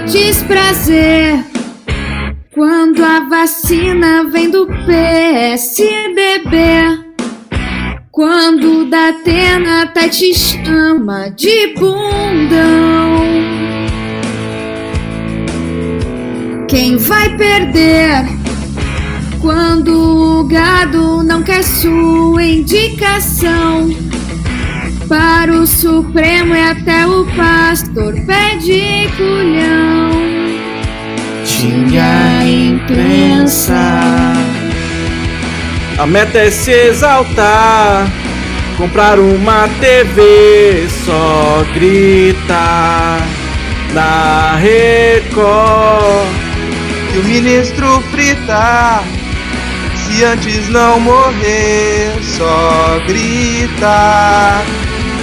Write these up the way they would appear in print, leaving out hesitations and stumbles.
desprazer quando a vacina vem do PSDB. Quando o Datena até te chama de bundão. Quem vai perder quando o gado não quer sua indicação? Para o Supremo e até o pastor pede culhão. Tinha imprensa. A meta é se exaltar, comprar uma TV, só grita na Record. E o ministro frita, se antes não morrer, só grita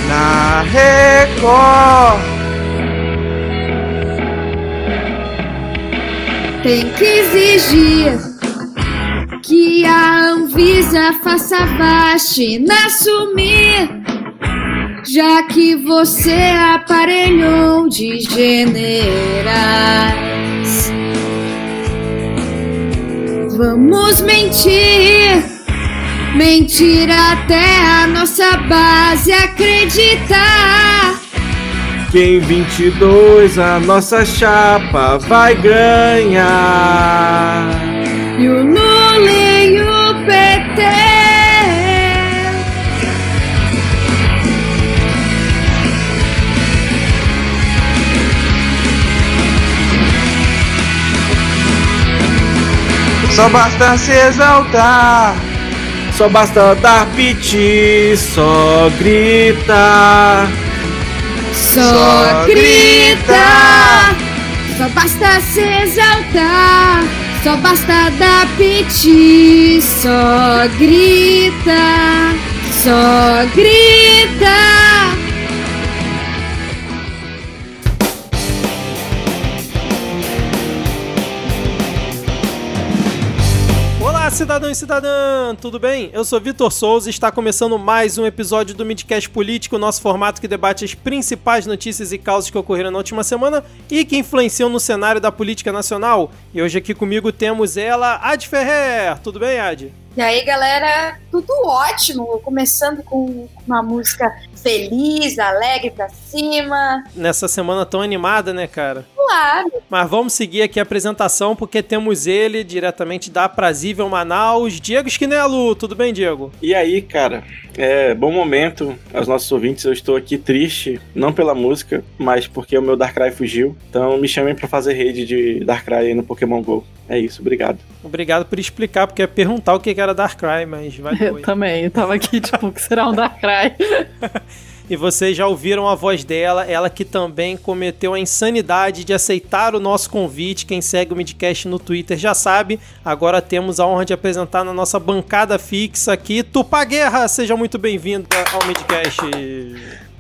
na Record. Tem que exigir que a Anvisa faça a vacina assumir, já que você aparelhou de generais. Vamos mentir, mentir até a nossa base acreditar. Que em 22 a nossa chapa vai ganhar. E o Lula e o PT só basta se exaltar, só basta dar piti, só grita. só grita. Só basta se exaltar, só basta dar piti, só grita, só grita. Olá, cidadão e cidadã, tudo bem? Eu sou Vitor Souza e está começando mais um episódio do Midcast Político, nosso formato que debate as principais notícias e causas que ocorreram na última semana e que influenciam no cenário da política nacional. E hoje aqui comigo temos ela, Adi Ferrer. Tudo bem, Adi? E aí, galera, tudo ótimo, começando com uma música feliz, alegre pra cima. Nessa semana tão animada, né, cara? Claro. Mas vamos seguir aqui a apresentação, porque temos ele, diretamente da Aprazível Manaus, Diego Schinello. Tudo bem, Diego? E aí, cara? Bom momento aos nossos ouvintes. Eu estou aqui triste, não pela música, mas porque o meu Darkrai fugiu. Então me chamem pra fazer rede de Darkrai aí no Pokémon GO. É isso, obrigado. Obrigado por explicar, porque eu ia perguntar o que era Darkrai, mas vai Eu também, eu tava aqui tipo, o que será um Darkrai? E vocês já ouviram a voz dela, ela que também cometeu a insanidade de aceitar o nosso convite. Quem segue o Midcast no Twitter já sabe. Agora temos a honra de apresentar na nossa bancada fixa aqui, Tupá Guerra. Seja muito bem-vinda ao Midcast.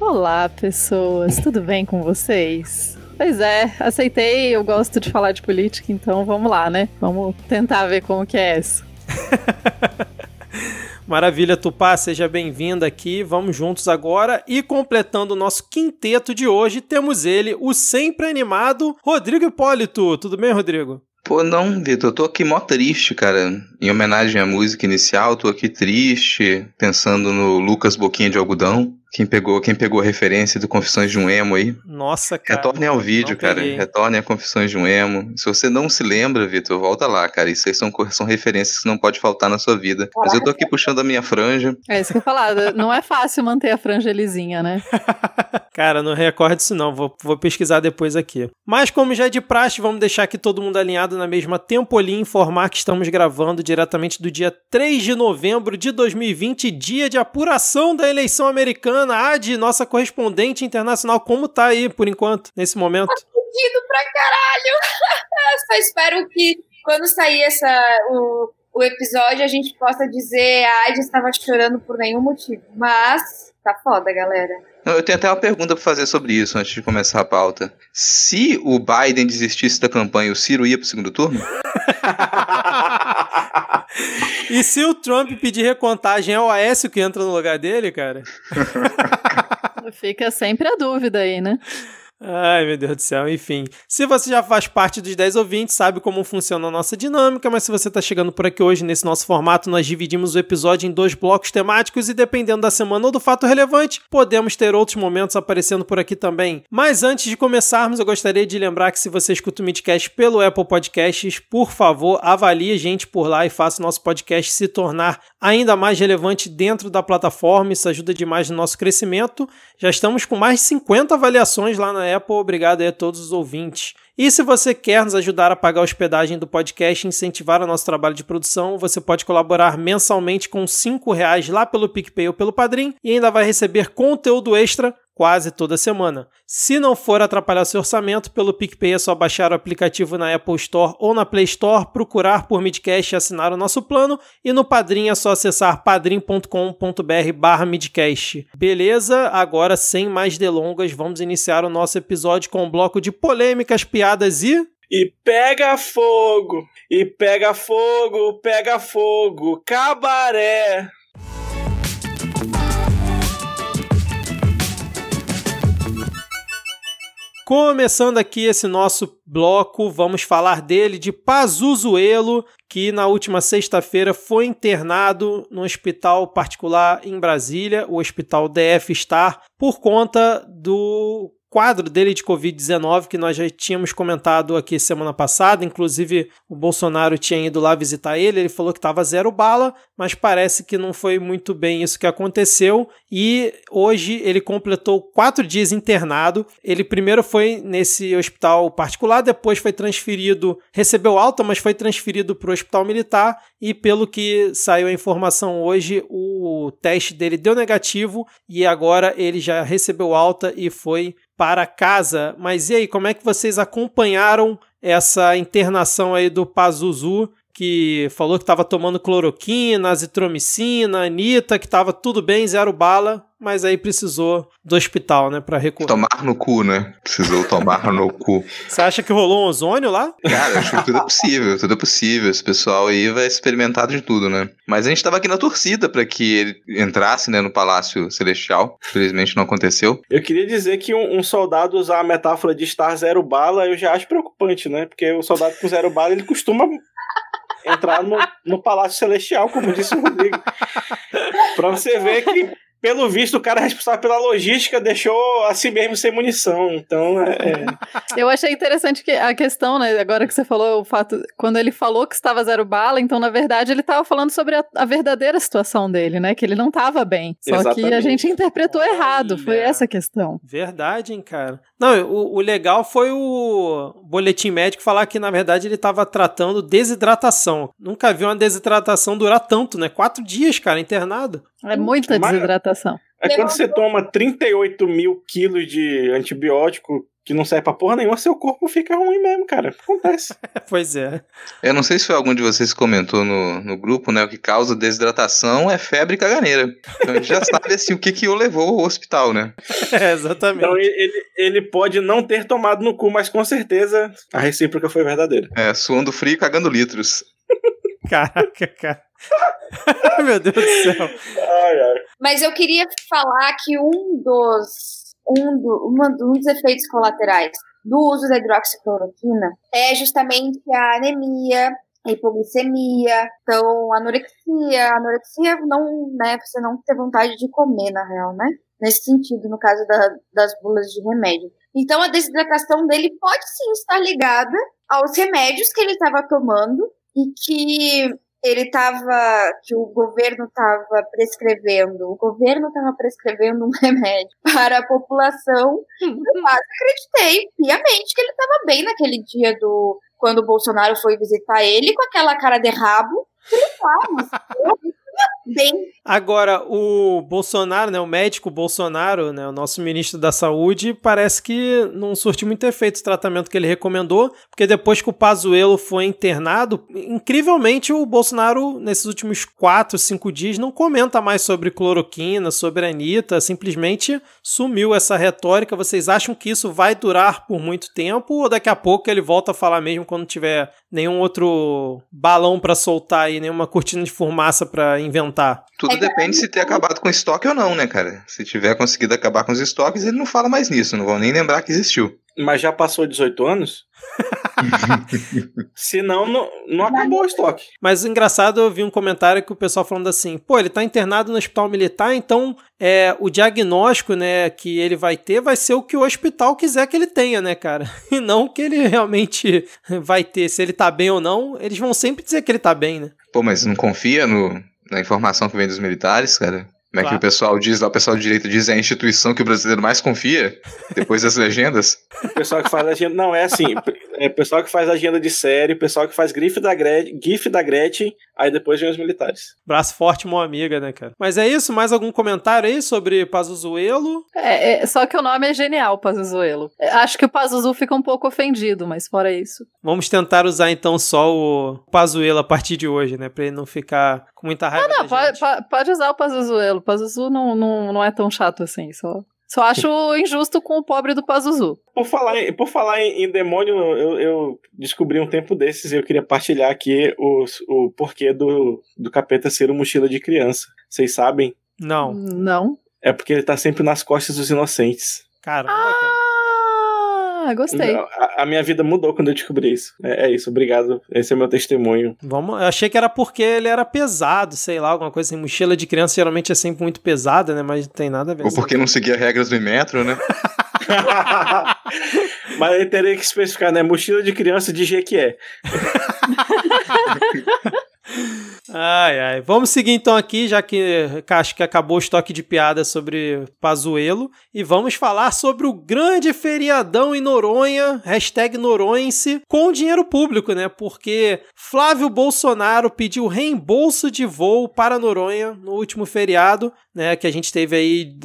Olá, pessoas, tudo bem com vocês? Pois é, aceitei, eu gosto de falar de política, então vamos lá, né? Vamos tentar ver como que é isso. Maravilha, Tupá, seja bem-vinda aqui, vamos juntos agora. E completando o nosso quinteto de hoje, temos ele, o sempre animado Rodrigo Hipólito. Tudo bem, Rodrigo? Pô, não, Vitor, eu tô aqui mó triste, cara. Em homenagem à música inicial, tô aqui triste, pensando no Lucas Boquinha de Algodão. Quem pegou a referência do Confissões de um Emo aí. Nossa, cara. Retornem ao vídeo, cara. Retornem a Confissões de um Emo. Se você não se lembra, Vitor, volta lá, cara. Isso aí são referências que não pode faltar na sua vida. Mas eu tô aqui puxando a minha franja. É isso que eu ia falar, não é fácil manter a franja lisinha, né? Cara, não recordo isso não, vou pesquisar depois aqui. Mas como já é de praxe, vamos deixar aqui todo mundo alinhado na mesma tempolinha e informar que estamos gravando diretamente do dia 3 de novembro de 2020, dia de apuração da eleição americana. Adi, nossa correspondente internacional, como tá aí por enquanto, nesse momento? Tá fudido pra caralho. Só espero que quando sair o episódio a gente possa dizer a Adi estava chorando por nenhum motivo. Mas tá foda, galera. Eu tenho até uma pergunta pra fazer sobre isso antes de começar a pauta. Se o Biden desistisse da campanha, o Ciro ia pro segundo turno? E se o Trump pedir recontagem, é o Aécio que entra no lugar dele, cara? Fica sempre a dúvida aí, né? Ai, meu Deus do céu, enfim. Se você já faz parte dos 10 ouvintes, sabe como funciona a nossa dinâmica, mas se você está chegando por aqui hoje, nesse nosso formato, nós dividimos o episódio em 2 blocos temáticos e dependendo da semana ou do fato relevante, podemos ter outros momentos aparecendo por aqui também. Mas antes de começarmos, eu gostaria de lembrar que se você escuta o Midcast pelo Apple Podcasts, por favor, avalie a gente por lá e faça o nosso podcast se tornar ainda mais relevante dentro da plataforma. Isso ajuda demais no nosso crescimento. Já estamos com mais de 50 avaliações lá na Apple. Obrigado aí a todos os ouvintes. E se você quer nos ajudar a pagar a hospedagem do podcast e incentivar o nosso trabalho de produção, você pode colaborar mensalmente com R$5 lá pelo PicPay ou pelo Padrim e ainda vai receber conteúdo extra quase toda semana. Se não for atrapalhar seu orçamento, pelo PicPay é só baixar o aplicativo na Apple Store ou na Play Store, procurar por Midcast e assinar o nosso plano, e no Padrim é só acessar padrim.com.br/Midcast. Beleza? Agora, sem mais delongas, vamos iniciar o nosso episódio com um bloco de polêmicas, piadas e... E pega fogo, pega fogo, cabaré. Começando aqui esse nosso bloco, vamos falar dele, de Pazuzuelo, que na última sexta-feira foi internado no hospital particular em Brasília, o Hospital DF Star, por conta do quadro dele de Covid-19, que nós já tínhamos comentado aqui semana passada. Inclusive o Bolsonaro tinha ido lá visitar ele falou que estava 0 bala, mas parece que não foi muito bem isso que aconteceu, e hoje ele completou 4 dias internado. Ele primeiro foi nesse hospital particular, depois foi transferido, recebeu alta, mas foi transferido para o hospital militar, e pelo que saiu a informação hoje, o teste dele deu negativo, e agora ele já recebeu alta e foi para casa. Mas e aí, como é que vocês acompanharam essa internação aí do Pazuzu, que falou que estava tomando cloroquina, azitromicina, Anitta, que estava tudo bem, 0 bala, mas aí precisou do hospital, né, para recuperar. Tomar no cu, né? Precisou tomar no cu. Você acha que rolou um ozônio lá? Cara, acho que tudo é possível. Esse pessoal aí vai experimentar de tudo, né? Mas a gente tava aqui na torcida pra que ele entrasse, né, no Palácio Celestial. Infelizmente não aconteceu. Eu queria dizer que um soldado usar a metáfora de estar 0 bala, eu já acho preocupante, né? Porque o soldado com 0 bala, ele costuma entrar no Palácio Celestial, como disse o Rodrigo. Pra você ver que, pelo visto, o cara responsável pela logística deixou a si mesmo sem munição. Então, Eu achei interessante que a questão, né, agora que você falou, o fato, quando ele falou que estava 0 bala, então, na verdade, ele estava falando sobre a verdadeira situação dele, né, que ele não estava bem. Só Exatamente. Que a gente interpretou errado, foi essa a questão. Verdade, hein, cara. Não, o legal foi o boletim médico falar que, na verdade, ele estava tratando desidratação. Nunca vi uma desidratação durar tanto, né? 4 dias, cara, internado. É muita desidratação. É quando você toma 38 mil quilos de antibiótico que não serve pra porra nenhuma, seu corpo fica ruim mesmo, cara. Acontece. Pois é. Eu não sei se foi algum de vocês que comentou no grupo, né? O que causa desidratação é febre e caganeira. Então a gente já sabe, assim, o que o levou ao hospital, né? Exatamente. Então ele pode não ter tomado no cu, mas com certeza a recíproca foi verdadeira. Suando frio e cagando litros. Caraca, cara. Meu Deus do céu. Mas eu queria falar que um dos efeitos colaterais do uso da hidroxicloroquina é justamente a anemia, a hipoglicemia, então anorexia não, né, você não ter vontade de comer, na real, né? Nesse sentido, no caso das bulas de remédio. Então a desidratação dele pode sim estar ligada aos remédios que ele estava tomando e que o governo estava prescrevendo um remédio para a população. Eu quase acreditei piamente que ele estava bem naquele dia quando o Bolsonaro foi visitar ele, com aquela cara de rabo que ele estava. Bem. Agora, o Bolsonaro, né, o médico Bolsonaro, né, o nosso ministro da Saúde, parece que não surtiu muito efeito o tratamento que ele recomendou, porque depois que o Pazuello foi internado, incrivelmente o Bolsonaro, nesses últimos 4, 5 dias, não comenta mais sobre cloroquina, sobre a Anitta, simplesmente sumiu essa retórica. Vocês acham que isso vai durar por muito tempo, ou daqui a pouco ele volta a falar mesmo quando tiver nenhum outro balão para soltar aí, nenhuma cortina de fumaça para inventar comentar? Tudo depende se ter acabado com o estoque ou não, né, cara? Se tiver conseguido acabar com os estoques, ele não fala mais nisso, não vão nem lembrar que existiu. Mas já passou 18 anos? Senão, não acabou o estoque. Mas o engraçado, eu vi um comentário que o pessoal falando assim, pô, ele tá internado no hospital militar, então o diagnóstico, né, que ele vai ter vai ser o que o hospital quiser que ele tenha, né, cara? E não o que ele realmente vai ter. Se ele tá bem ou não, eles vão sempre dizer que ele tá bem, né? Pô, mas não confia na informação que vem dos militares, cara? Como é que o pessoal diz lá, o pessoal de direita diz é a instituição que o brasileiro mais confia, depois das legendas? O pessoal que faz agenda, não, é assim, o pessoal que faz agenda de série, o pessoal que faz GIF da Gretchen, aí depois vem os militares. Braço forte, mão amiga, né, cara? Mas é isso, mais algum comentário aí sobre Pazuzuelo? Só que o nome é genial, Pazuzuelo. Acho que o Pazuzu fica um pouco ofendido, mas fora isso. Vamos tentar usar então só o Pazuelo a partir de hoje, né, pra ele não ficar com muita raiva da gente. Pode usar o Pazuzuelo. O Pazuzu não é tão chato assim, só acho injusto com o pobre do Pazuzu. Por falar em demônio, eu descobri um tempo desses e eu queria partilhar aqui o porquê do capeta ser uma mochila de criança. Vocês sabem? Não. É porque ele tá sempre nas costas dos inocentes. Caramba, cara. Gostei. A minha vida mudou quando eu descobri isso. É isso, obrigado. Esse é meu testemunho. Eu achei que era porque ele era pesado, sei lá, alguma coisa assim. Mochila de criança geralmente é sempre muito pesada, né? Mas não tem nada a ver. Ou porque não seguia regras do metro, né? Mas aí teria que especificar, né? Mochila de criança de Jequié. Ai. Vamos seguir então aqui, já que acho que acabou o estoque de piada sobre Pazuello, e vamos falar sobre o grande feriadão em Noronha, #Noronhense, com dinheiro público, né? Porque Flávio Bolsonaro pediu reembolso de voo para Noronha no último feriado, né? Que a gente teve aí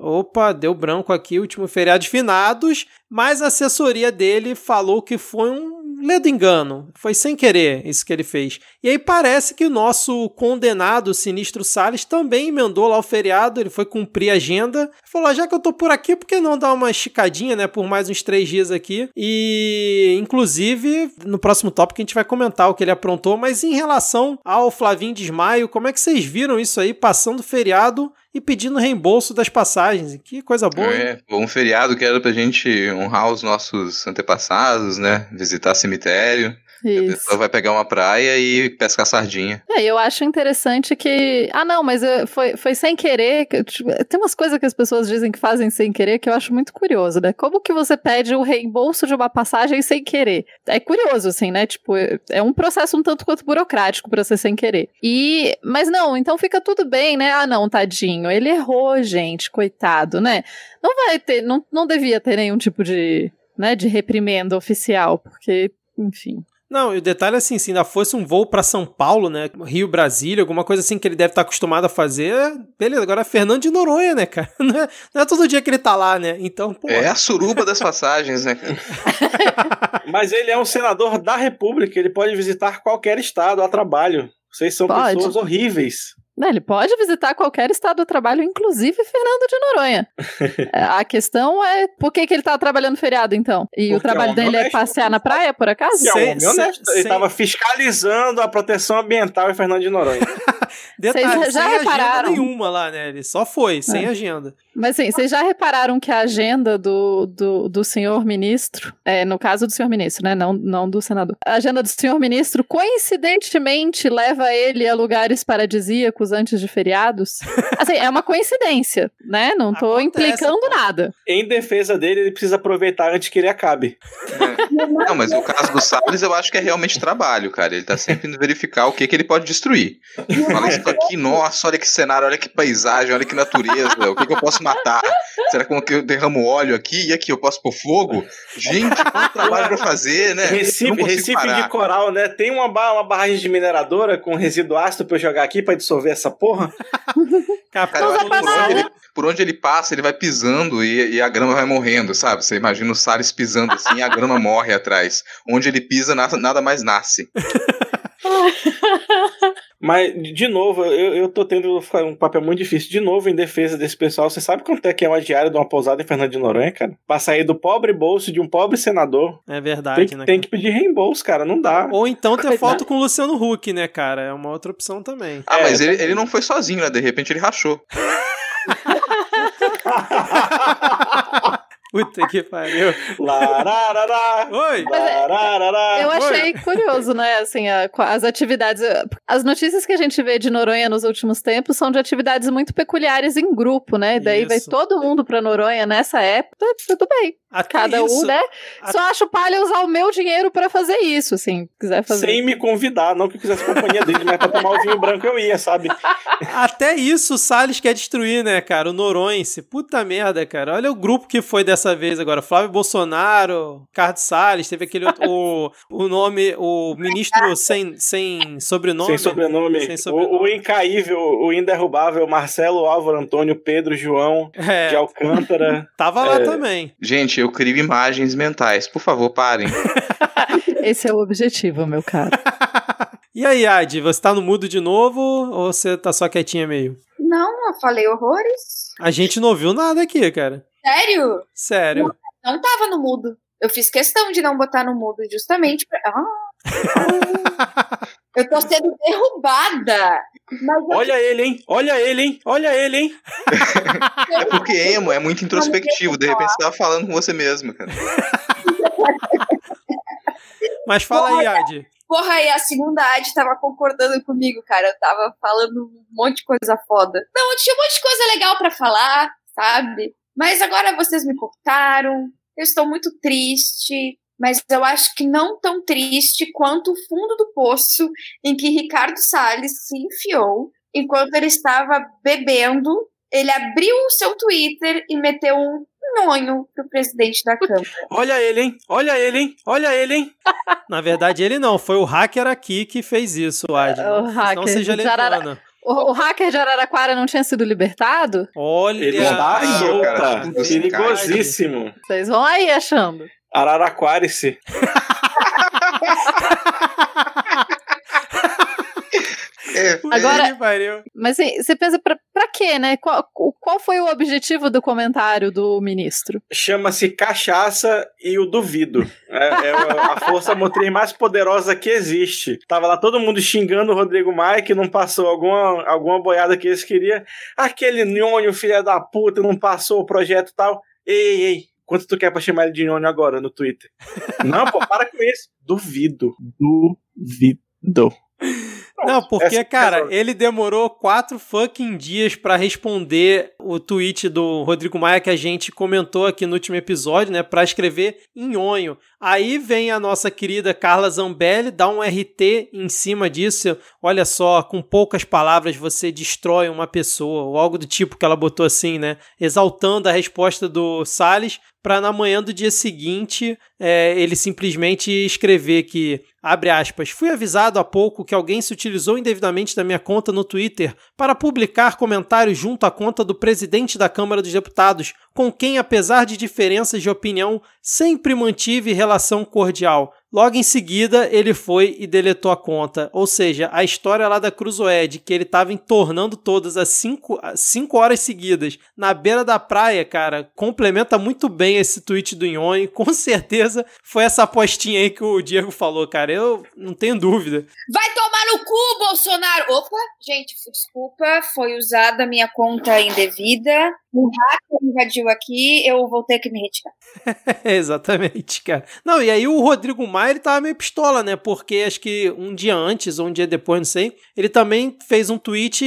Opa, deu branco aqui, o último feriado de finados, mas a assessoria dele falou que foi um ledo engano, foi sem querer isso que ele fez. E aí parece que o nosso condenado Sinistro Salles também emendou lá o feriado, ele foi cumprir a agenda, falou, já que eu tô por aqui, por que não dar uma esticadinha, né, por mais uns 3 dias aqui? E, inclusive, no próximo tópico a gente vai comentar o que ele aprontou, mas em relação ao Flavinho Desmaio, como é que vocês viram isso aí, passando o feriado e pedindo reembolso das passagens? Que coisa boa, hein? Um feriado que era pra gente honrar os nossos antepassados, né? Visitar cemitério. Isso. A pessoa vai pegar uma praia e pescar sardinha. Eu acho interessante que... mas foi sem querer. Tem umas coisas que as pessoas dizem que fazem sem querer que eu acho muito curioso, né? Como que você pede o reembolso de uma passagem sem querer? É curioso, assim, né? Tipo, é um processo um tanto quanto burocrático pra ser sem querer. Mas não, então fica tudo bem, né? Tadinho, ele errou, gente, coitado, né? Não vai ter, não devia ter nenhum tipo de reprimenda oficial, porque, enfim... Não, e o detalhe é assim, se ainda fosse um voo pra São Paulo, né, Rio, Brasília, alguma coisa assim que ele deve estar acostumado a fazer, beleza, agora é Fernando de Noronha, né, cara? Não é todo dia que ele tá lá, né? Então, pô... É a suruba das passagens, né, cara? Mas ele é um senador da República, ele pode visitar qualquer estado a trabalho. Vocês são pessoas horríveis. Ele pode visitar qualquer estado do trabalho, inclusive Fernando de Noronha. A questão é por que ele tá trabalhando feriado, então? E porque o trabalho dele é passear na praia, por acaso? Ele estava fiscalizando a proteção ambiental em Fernando de Noronha. Detalhe, vocês já sem repararam? agenda nenhuma lá, né? Ele só foi, sem agenda. Mas assim, vocês já repararam que a agenda do senhor ministro, no caso do senhor ministro, né? Não do senador. A agenda do senhor ministro, coincidentemente, leva ele a lugares paradisíacos antes de feriados. Assim, é uma coincidência, né? Não tô implicando nada. Em defesa dele, ele precisa aproveitar antes que ele acabe. Não, mas o caso do Salles eu acho que é realmente trabalho, cara. Ele tá sempre indo verificar o que ele pode destruir. Fala isso aqui, nossa, olha que cenário, olha que paisagem, olha que natureza, o que eu posso matar? Será que eu derramo óleo aqui? E aqui eu posso pôr fogo? Gente, quanto trabalho pra fazer, né? Recife de coral, né? Tem uma barragem de mineradora com resíduo ácido pra eu jogar aqui pra dissolver essa porra? Cara, por onde ele passa, ele vai pisando e a grama vai morrendo, sabe? Você imagina o Salles pisando assim e a grama morre atrás. Onde ele pisa, nada mais nasce. Mas, de novo, eu tô tendo um papel muito difícil. De novo, em defesa desse pessoal, você sabe quanto é que é uma diária de uma pousada em Fernando de Noronha, cara? Pra sair do pobre bolso de um pobre senador. É verdade, né? Tem que pedir reembolso, cara, não dá. Ou então ter foto com o Luciano Huck, né, cara? É uma outra opção também. Mas ele não foi sozinho, né? De repente ele rachou. Puta que pariu. Lararará. Oi! Eu achei curioso, né, assim, as atividades... As notícias que a gente vê de Noronha nos últimos tempos são de atividades muito peculiares em grupo, né? E daí vai todo mundo pra Noronha nessa época, tudo bem. Cada um, né? Só acho palha usar o meu dinheiro pra fazer isso, assim, quiser fazer. Sem me convidar, não que eu quisesse companhia dele, mas pra tomar o vinho branco eu ia, sabe? Até isso o Salles quer destruir, né, cara? O Noronhense. Puta merda, cara. Olha o grupo que foi dessa vez agora. Flávio Bolsonaro, Ricardo Salles, teve aquele outro, o nome, o ministro sem sobrenome. Sem sobrenome. O incaível, o inderrubável Marcelo Álvaro Antônio Pedro João de Alcântara. Tava lá também. Gente, eu crio imagens mentais. Por favor, parem. Esse é o objetivo, meu caro. E aí, Adi, você tá no mudo de novo ou você tá só quietinha meio? Não, eu falei horrores. A gente não ouviu nada aqui, cara. Sério? Sério. Não tava no mudo. Eu fiz questão de não botar no mudo justamente pra... Eu tô sendo derrubada. Mas olha ele, hein? Olha ele, hein? Olha ele, hein? É porque emo é muito introspectivo. De repente você tava falando com você mesmo, cara. Mas fala aí, Adi. Porra, aí a segunda Adi tava concordando comigo, cara. Eu tava falando um monte de coisa foda. Não, tinha um monte de coisa legal pra falar, sabe? Mas agora vocês me cortaram. Eu estou muito triste. Mas eu acho que não tão triste quanto o fundo do poço em que Ricardo Salles se enfiou enquanto ele estava bebendo. Ele abriu o seu Twitter e meteu um nhonho pro presidente da Câmara. Olha ele, hein? Olha ele, hein? Olha ele, hein? Na verdade, ele não. Foi o hacker aqui que fez isso, Adi. O hacker. Não seja levana. O hacker de Araraquara não tinha sido libertado? Olha! Ele está solta. Perigosíssimo. Vocês vão aí achando. Araraquara-se. Agora, mas assim, você pensa pra quê, né? Qual foi o objetivo do comentário do ministro? Chama-se cachaça e o duvido. É a força motriz mais poderosa que existe. Tava lá todo mundo xingando o Rodrigo Maia, que não passou alguma boiada que eles queriam. Aquele nhonho, filha da puta, não passou o projeto e tal. Ei. Quanto tu quer pra chamar ele de nhonho agora no Twitter? Não, pô, para com isso. Duvido. Não, porque, cara, ele demorou 4 fucking dias pra responder o tweet do Rodrigo Maia que a gente comentou aqui no último episódio, né, pra escrever nhonho. Aí vem a nossa querida Carla Zambelli, dá um RT em cima disso. Olha só, com poucas palavras você destrói uma pessoa, ou algo do tipo que ela botou assim, né, exaltando a resposta do Salles, para na manhã do dia seguinte ele simplesmente escrever que, abre aspas, fui avisado há pouco que alguém se utilizou indevidamente da minha conta no Twitter para publicar comentários junto à conta do presidente da Câmara dos Deputados, com quem, apesar de diferenças de opinião, sempre mantive relação cordial. Logo em seguida, ele foi e deletou a conta. Ou seja, a história lá da Cruzoé, de que ele estava entornando todas às 5 horas seguidas na beira da praia, cara, complementa muito bem esse tweet do nhonho. Com certeza foi essa apostinha aí que o Diego falou, cara. Eu não tenho dúvida. Vai tomar no cu, Bolsonaro! Opa, gente, desculpa, foi usada a minha conta indevida. O hacker invadiu aqui, eu vou ter que me retirar. Exatamente, cara. Não, e aí o Rodrigo Maia, ele tava meio pistola, né? Porque acho que um dia antes, ou um dia depois, não sei, ele também fez um tweet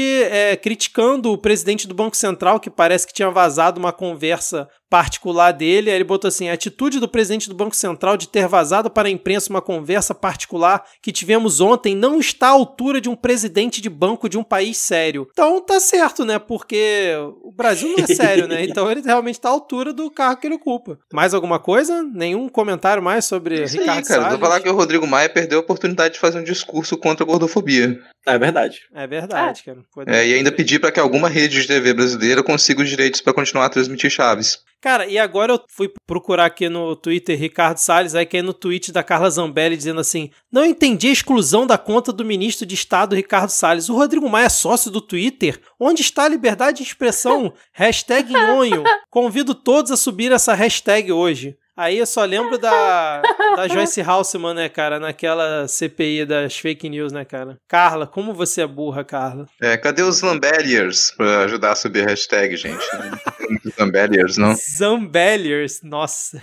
criticando o presidente do Banco Central, que parece que tinha vazado uma conversa particular dele. Aí ele botou assim: a atitude do presidente do Banco Central de ter vazado para a imprensa uma conversa particular que tivemos ontem não está à altura de um presidente de banco de um país sério. Então tá certo, né? Porque o Brasil não é sério, né? Então ele realmente tá à altura do cargo que ele ocupa. Mais alguma coisa? Nenhum comentário mais sobre Ricardo Salles? Vou falar que o Rodrigo Maia perdeu a oportunidade de fazer um discurso contra a gordofobia. É verdade. É verdade, cara. E ainda pedir para que alguma rede de TV brasileira consiga os direitos para continuar a transmitir Chaves. Cara, e agora eu fui procurar aqui no Twitter Ricardo Salles, aí que é no tweet da Carla Zambelli dizendo assim: não entendi a exclusão da conta do ministro de Estado Ricardo Salles. O Rodrigo Maia é sócio do Twitter? Onde está a liberdade de expressão? Hashtag nhonho. Convido todos a subir essa hashtag hoje. Aí eu só lembro da Joyce Halseman, né, cara, naquela CPI das fake news, né, cara? Carla, como você é burra, Carla? Cadê os Zambelliers pra ajudar a subir a hashtag, gente? Não tem muitos Zambelliers, não? Zambelliers, nossa.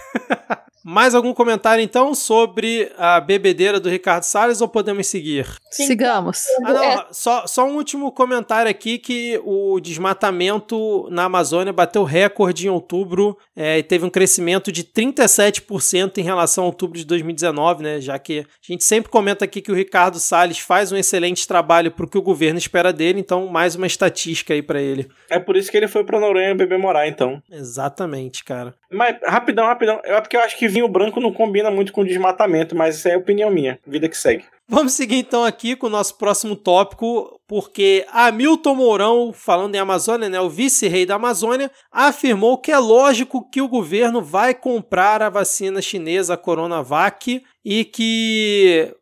Mais algum comentário, então, sobre a bebedeira do Ricardo Salles ou podemos seguir? Sigamos. Não, só um último comentário aqui, que o desmatamento na Amazônia bateu recorde em outubro e teve um crescimento de 37% em relação a outubro de 2019, né? Já que a gente sempre comenta aqui que o Ricardo Salles faz um excelente trabalho para o que o governo espera dele, então mais uma estatística aí para ele. É por isso que ele foi para Noronha beber morar, então. Exatamente, cara. Mas, rapidão. É porque eu acho que vinho branco não combina muito com desmatamento, mas isso é opinião minha. Vida que segue. Vamos seguir então aqui com o nosso próximo tópico, porque Hamilton Mourão, falando em Amazônia, né, o vice-rei da Amazônia, afirmou que é lógico que o governo vai comprar a vacina chinesa Coronavac e que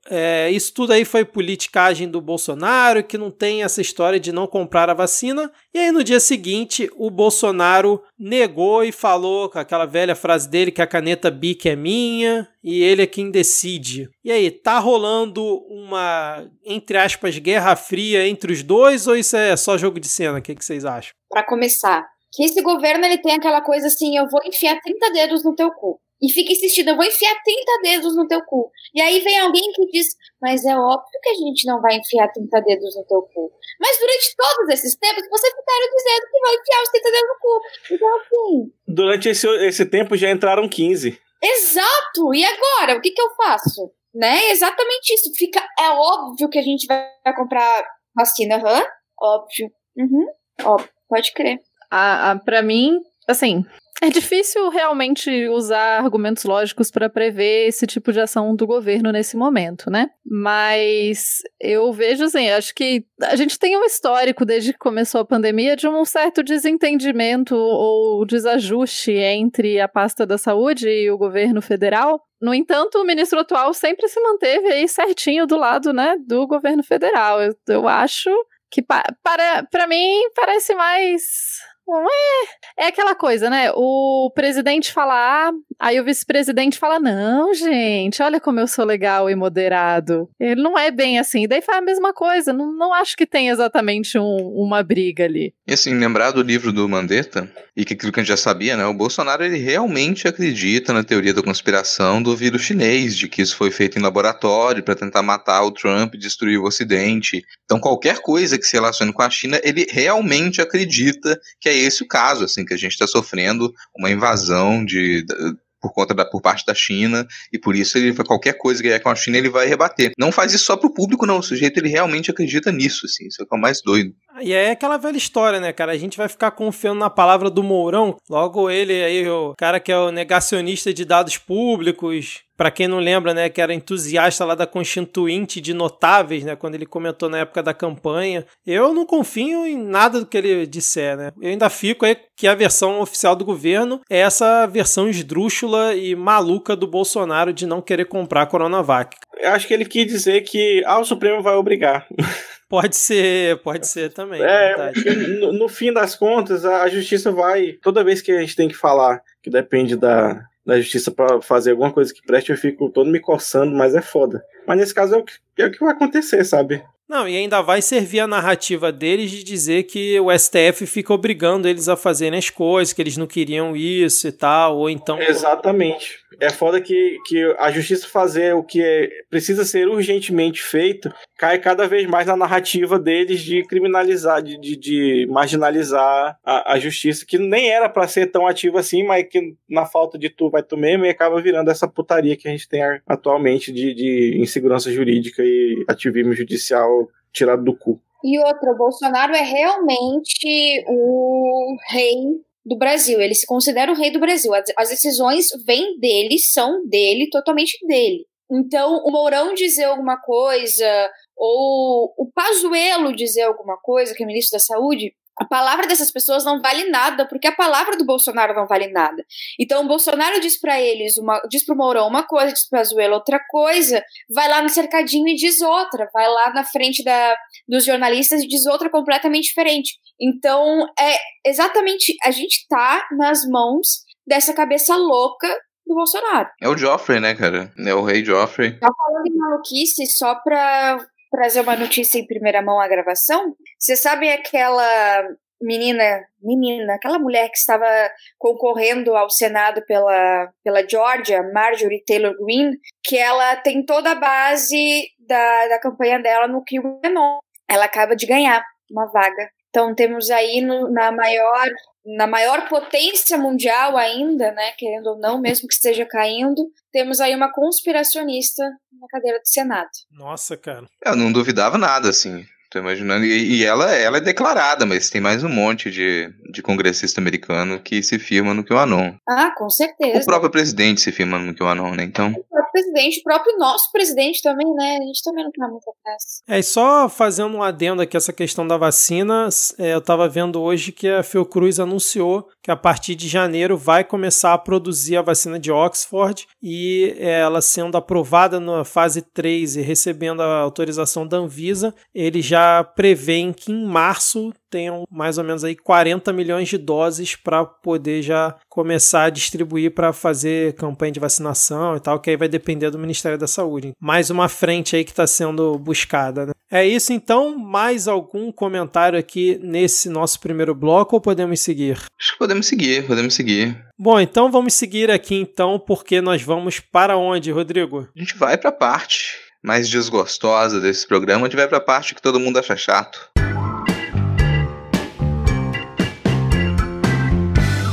isso tudo aí foi politicagem do Bolsonaro, que não tem essa história de não comprar a vacina. E aí no dia seguinte o Bolsonaro negou e falou com aquela velha frase dele que a caneta Bic é minha e ele é quem decide. E aí, tá rolando uma, entre aspas, guerra fria entre os dois ou isso é só jogo de cena? O que vocês acham? Pra começar, que esse governo ele tem aquela coisa assim, eu vou enfiar 30 dedos no teu cu. E fica insistindo, eu vou enfiar 30 dedos no teu cu. E aí vem alguém que diz, mas é óbvio que a gente não vai enfiar 30 dedos no teu cu. Mas durante todos esses tempos, vocês ficaram dizendo que vai enfiar os 30 dedos no cu. Então assim... Durante esse tempo já entraram 15. Exato! E agora? O que eu faço? Né? Exatamente isso. É óbvio que a gente vai comprar vacina. Óbvio. Óbvio. Pode crer. Pra mim, assim... É difícil realmente usar argumentos lógicos para prever esse tipo de ação do governo nesse momento, né? Mas eu vejo assim, acho que a gente tem um histórico desde que começou a pandemia de um certo desentendimento ou desajuste entre a pasta da saúde e o governo federal. No entanto, o ministro atual sempre se manteve aí certinho do lado, né, do governo federal. Eu acho que para mim parece mais... É aquela coisa, né? O presidente fala A, aí o vice-presidente fala, não, gente, olha como eu sou legal e moderado. Ele não é bem assim. Daí faz a mesma coisa. Não acho que tem exatamente uma briga ali. E assim, lembrar do livro do Mandetta, e que aquilo que a gente já sabia, né? O Bolsonaro, ele realmente acredita na teoria da conspiração do vírus chinês, de que isso foi feito em laboratório para tentar matar o Trump e destruir o Ocidente. Então, qualquer coisa que se relacione com a China, ele realmente acredita que é esse o caso, assim, que a gente está sofrendo uma invasão por parte da China, e por isso qualquer coisa que é com a China ele vai rebater. Não faz isso só pro público, não. O sujeito ele realmente acredita nisso, assim. Isso é o que é o mais doido. E é aquela velha história, né, cara? A gente vai ficar confiando na palavra do Mourão. Logo ele aí, o cara que é o negacionista de dados públicos. Pra quem não lembra, né, que era entusiasta lá da Constituinte de Notáveis, né, quando ele comentou na época da campanha. Eu não confio em nada do que ele disser, né? Eu ainda fico aí que a versão oficial do governo é essa versão esdrúxula e maluca do Bolsonaro de não querer comprar a Coronavac. Eu acho que ele quis dizer que o Supremo vai obrigar. Pode ser também. No fim das contas, a justiça vai... Toda vez que a gente tem que falar que depende da justiça pra fazer alguma coisa que preste, eu fico todo me coçando, mas é foda. Mas nesse caso é o que vai acontecer, sabe? Não, e ainda vai servir a narrativa deles de dizer que o STF fica obrigando eles a fazerem as coisas, que eles não queriam isso e tal, ou então... Exatamente. É foda que a justiça fazer o que precisa ser urgentemente feito cai cada vez mais na narrativa deles de criminalizar, de marginalizar a justiça, que nem era pra ser tão ativa assim, mas que na falta de tu vai tu mesmo, e acaba virando essa putaria que a gente tem atualmente de insegurança jurídica e ativismo judicial tirado do cu. E outra, o Bolsonaro é realmente o rei do Brasil. Ele se considera o rei do Brasil. As decisões vêm dele, são dele, totalmente dele. Então, o Mourão dizer alguma coisa, ou o Pazuello dizer alguma coisa, que é ministro da Saúde, A palavra dessas pessoas não vale nada, porque a palavra do Bolsonaro não vale nada. Então o Bolsonaro diz pra eles, diz pro Mourão uma coisa, diz pra Azuela outra coisa, vai lá no cercadinho e diz outra, vai lá na frente dos jornalistas e diz outra completamente diferente. Então, exatamente, a gente tá nas mãos dessa cabeça louca do Bolsonaro. É o Joffrey, né, cara? É o rei Joffrey. Tá falando em maluquice só pra trazer uma notícia em primeira mão à gravação. Vocês sabem aquela menina, aquela mulher que estava concorrendo ao Senado pela Georgia, Marjorie Taylor Greene, que ela tem toda a base da campanha dela no QAnon. Ela acaba de ganhar uma vaga. Então temos aí na maior potência mundial ainda, né, querendo ou não, mesmo que esteja caindo, temos aí uma conspiracionista na cadeira do Senado. Nossa, cara. Eu não duvidava nada, assim. Tô imaginando. E ela é declarada, mas tem mais um monte de congressista americano que se firma no QAnon. Ah, com certeza. O próprio presidente se firma no QAnon, né? Então... O próprio presidente, o próprio nosso presidente também, né? A gente também não tá muito atrás. E só fazendo um adendo aqui, essa questão da vacina, eu tava vendo hoje que a Fiocruz anunciou que a partir de janeiro vai começar a produzir a vacina de Oxford e ela sendo aprovada na fase 3 e recebendo a autorização da Anvisa, eles já prevêem que em março tenham mais ou menos aí 40 milhões de doses para poder já começar a distribuir para fazer campanha de vacinação e tal, que aí vai depender do Ministério da Saúde. Mais uma frente aí que está sendo buscada, né? É isso então, mais algum comentário aqui nesse nosso primeiro bloco ou podemos seguir? Acho que podemos seguir. Bom, então vamos seguir aqui então, porque nós vamos para onde, Rodrigo? A gente vai para a parte mais desgostosa desse programa, a gente vai para a parte que todo mundo acha chato.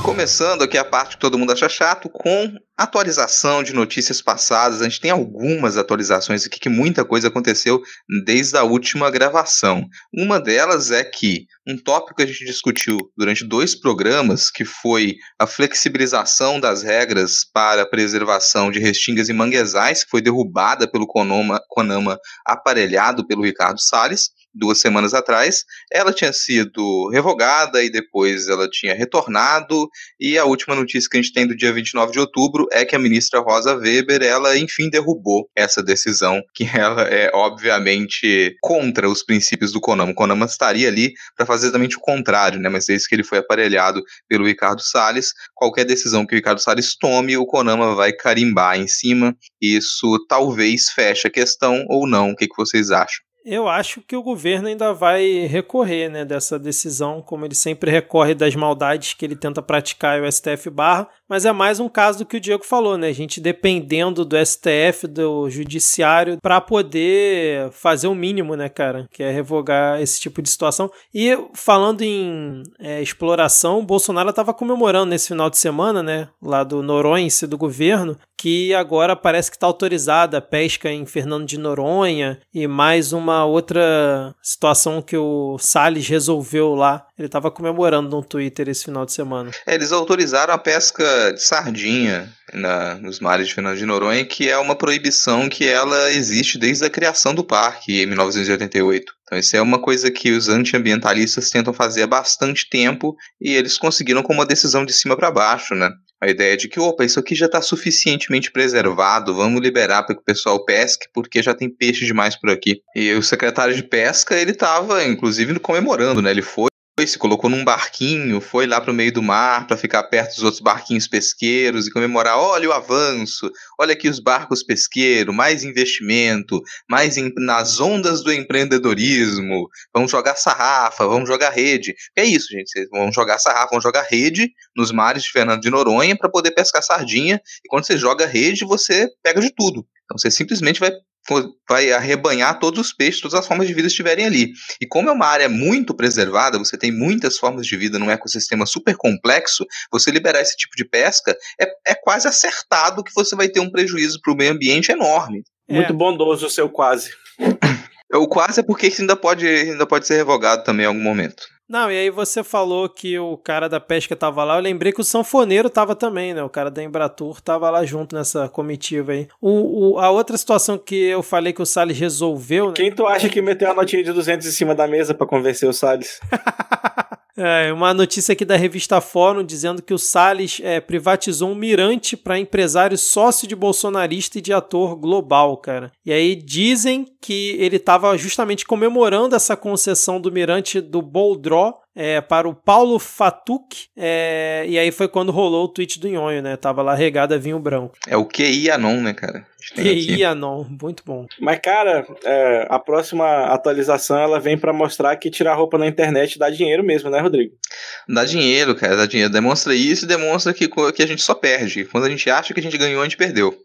Começando aqui a parte que todo mundo acha chato, com atualização de notícias passadas. A gente tem algumas atualizações aqui que muita coisa aconteceu desde a última gravação. Uma delas é que um tópico que a gente discutiu durante 2 programas, que foi a flexibilização das regras para a preservação de restingas e manguezais, que foi derrubada pelo CONAMA aparelhado pelo Ricardo Salles, 2 semanas atrás. Ela tinha sido revogada e depois ela tinha retornado, e a última notícia que a gente tem do dia 29 de outubro é que a ministra Rosa Weber, ela enfim derrubou essa decisão, que ela é obviamente contra os princípios do CONAMA. O CONAMA estaria ali para fazer exatamente o contrário, né? Mas desde que ele foi aparelhado pelo Ricardo Salles, qualquer decisão que o Ricardo Salles tome, o CONAMA vai carimbar em cima. Isso talvez feche a questão ou não. O que vocês acham? Eu acho que o governo ainda vai recorrer, né, dessa decisão, como ele sempre recorre das maldades que ele tenta praticar e o STF barra, mas é mais um caso do que o Diego falou, né, a gente dependendo do STF, do judiciário, para poder fazer o mínimo, né, cara, que é revogar esse tipo de situação. E falando em exploração, o Bolsonaro estava comemorando nesse final de semana, né, lá do Noronha, do governo, que agora parece que está autorizada a pesca em Fernando de Noronha e mais uma outra situação que o Salles resolveu lá. Ele estava comemorando no Twitter esse final de semana. Eles autorizaram a pesca de sardinha nos mares de Fernando de Noronha, que é uma proibição que ela existe desde a criação do parque em 1988. Então isso é uma coisa que os antiambientalistas tentam fazer há bastante tempo e eles conseguiram com uma decisão de cima para baixo, né? A ideia de que, isso aqui já está suficientemente preservado, vamos liberar para que o pessoal pesque, porque já tem peixe demais por aqui. E o secretário de pesca, ele estava, inclusive, comemorando, né? Ele se colocou num barquinho, foi lá para o meio do mar para ficar perto dos outros barquinhos pesqueiros e comemorar, olha o avanço, olha aqui os barcos pesqueiros, mais investimento, nas ondas do empreendedorismo, vamos jogar sarrafa, vamos jogar rede. É isso, gente, vocês vão jogar sarrafa, vão jogar rede nos mares de Fernando de Noronha para poder pescar sardinha, e quando você joga rede, você pega de tudo. Então você simplesmente vai arrebanhar todos os peixes, todas as formas de vida estiverem ali. E como é uma área muito preservada, você tem muitas formas de vida num ecossistema super complexo, você liberar esse tipo de pesca é quase acertado que você vai ter um prejuízo para o meio ambiente enorme. Muito bondoso o seu quase. O quase é porque isso ainda pode ser revogado também em algum momento. Não, e aí você falou que o cara da pesca tava lá, eu lembrei que o sanfoneiro tava também, né? O cara da Embratur tava lá junto nessa comitiva aí. A outra situação que eu falei que o Salles resolveu, né? Quem tu acha que meteu a notinha de 200 em cima da mesa pra convencer o Salles? Uma notícia aqui da revista Fórum dizendo que o Salles privatizou um mirante para empresário sócio de bolsonarista e de ator global, cara. E aí dizem que ele estava justamente comemorando essa concessão do mirante do Boldró para o Paulo Fatuc, e aí foi quando rolou o tweet do Nhonho, né? Tava lá regado a vinho branco. É o QI Anon, né, cara? QI Anon, muito bom. Mas, cara, a próxima atualização, ela vem pra mostrar que tirar roupa na internet dá dinheiro mesmo, né, Rodrigo? Dá dinheiro, cara, dá dinheiro. Demonstra isso e demonstra que a gente só perde. Quando a gente acha que a gente ganhou, a gente perdeu.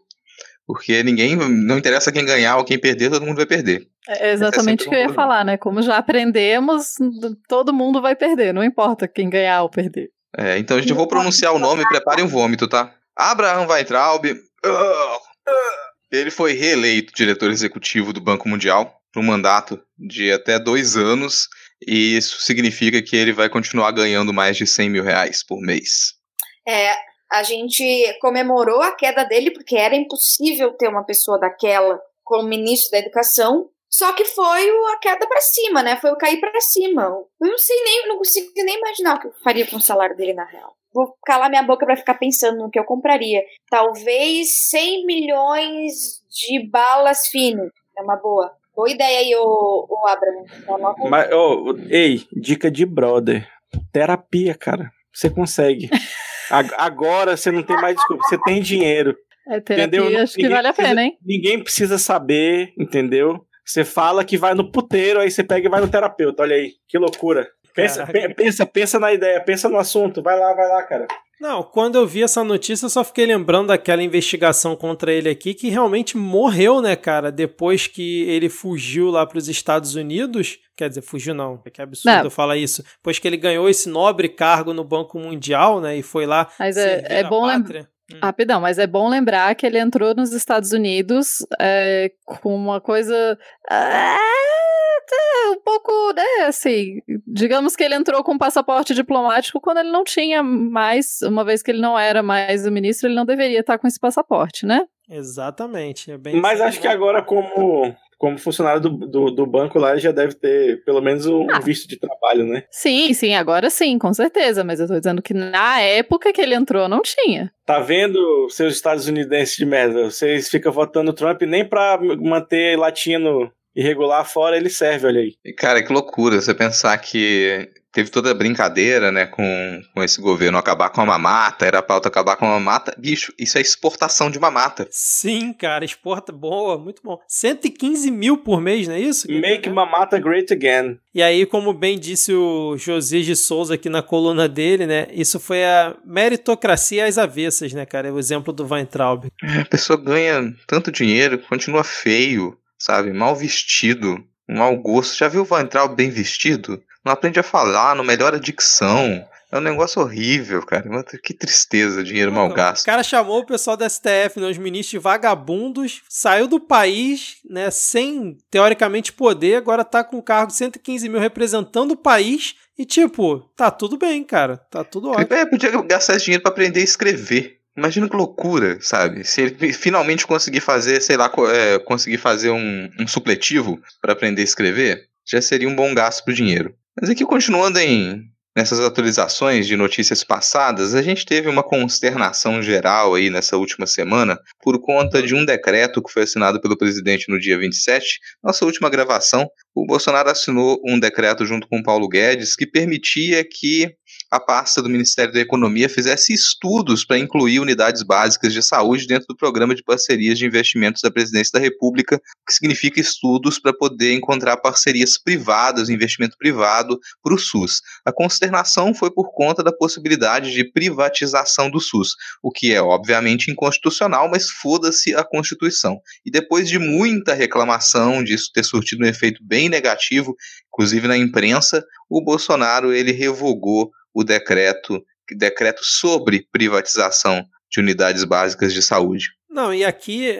Porque não interessa quem ganhar ou quem perder, todo mundo vai perder. É exatamente o que eu ia falar, né? Como já aprendemos, todo mundo vai perder, não importa quem ganhar ou perder. Então, gente, eu vou pronunciar o nome, preparem um vômito, tá? Abraham Weintraub, ele foi reeleito diretor executivo do Banco Mundial por um mandato de até 2 anos, e isso significa que ele vai continuar ganhando mais de 100 mil reais por mês. A gente comemorou a queda dele porque era impossível ter uma pessoa daquela como ministro da Educação, só que foi a queda pra cima, né? Foi o cair pra cima. Eu não consigo nem imaginar o que eu faria com o salário dele, na real. Vou calar minha boca pra ficar pensando no que eu compraria. Talvez 100 milhões de balas fino. É uma boa ideia aí, o Abraham. Mas, ei, dica de brother. Terapia, cara. Você consegue. Agora você não tem mais desculpa, você tem dinheiro. Terapia, entendeu? Acho que vale a pena, hein? Ninguém precisa saber, entendeu? Você fala que vai no puteiro, aí você pega e vai no terapeuta. Olha aí, que loucura. Pensa na ideia, pensa no assunto. Vai lá, cara. Não, quando eu vi essa notícia, eu só fiquei lembrando daquela investigação contra ele aqui, que realmente morreu, né, cara? Depois que ele fugiu lá para os Estados Unidos. Quer dizer, fugiu não, que absurdo eu falar isso. Depois que ele ganhou esse nobre cargo no Banco Mundial, né, e foi lá. Mas é bom lembrar. Rapidão, mas é bom lembrar que ele entrou nos Estados Unidos com uma coisa um pouco, né, assim, digamos que ele entrou com um passaporte diplomático quando ele não tinha mais, uma vez que ele não era mais o ministro, ele não deveria estar com esse passaporte, né? Exatamente. Mas acho que agora como funcionário do banco lá, ele já deve ter pelo menos um visto de trabalho, né? Sim, agora sim, com certeza. Mas eu tô dizendo que na época que ele entrou, não tinha. Tá vendo, seus estadunidenses de merda? Vocês ficam votando Trump nem pra manter latino irregular fora, ele serve, olha aí. Cara, que loucura você pensar que teve toda a brincadeira, né, com esse governo acabar com a mamata, era a pauta acabar com a mamata. Bicho, isso é exportação de mamata. Sim, cara, boa, muito bom. 115 mil por mês, não é isso? Make mamata great again. E aí, como bem disse o Josias de Souza aqui na coluna dele, né, isso foi a meritocracia às avessas, né, cara, é o exemplo do Weintraub. A pessoa ganha tanto dinheiro, continua feio, sabe, mal vestido, um mau gosto. Já viu o Weintraub bem vestido? Não aprende a falar, não melhora a dicção. É um negócio horrível, cara. Que tristeza, dinheiro mal gasto. O cara chamou o pessoal da STF, né, os ministros de vagabundos, saiu do país, né, sem, teoricamente, poder, agora tá com um cargo de 115 mil representando o país e, tipo, tá tudo bem, cara. Tá tudo ótimo. Podia gastar esse dinheiro pra aprender a escrever. Imagina que loucura, sabe? Se ele finalmente conseguir fazer, sei lá, conseguir fazer um supletivo pra aprender a escrever, já seria um bom gasto pro dinheiro. Mas aqui, continuando nessas atualizações de notícias passadas, a gente teve uma consternação geral aí nessa última semana por conta de um decreto que foi assinado pelo presidente no dia 27. Nossa última gravação, o Bolsonaro assinou um decreto junto com o Paulo Guedes que permitia que a pasta do Ministério da Economia fizesse estudos para incluir unidades básicas de saúde dentro do programa de parcerias de investimentos da Presidência da República, o que significa estudos para poder encontrar parcerias privadas, investimento privado para o SUS. A consternação foi por conta da possibilidade de privatização do SUS, o que é obviamente inconstitucional, mas foda-se a Constituição. E depois de muita reclamação disso ter surtido um efeito bem negativo, inclusive na imprensa, o Bolsonaro ele revogou o decreto sobre privatização de unidades básicas de saúde. Não, e aqui,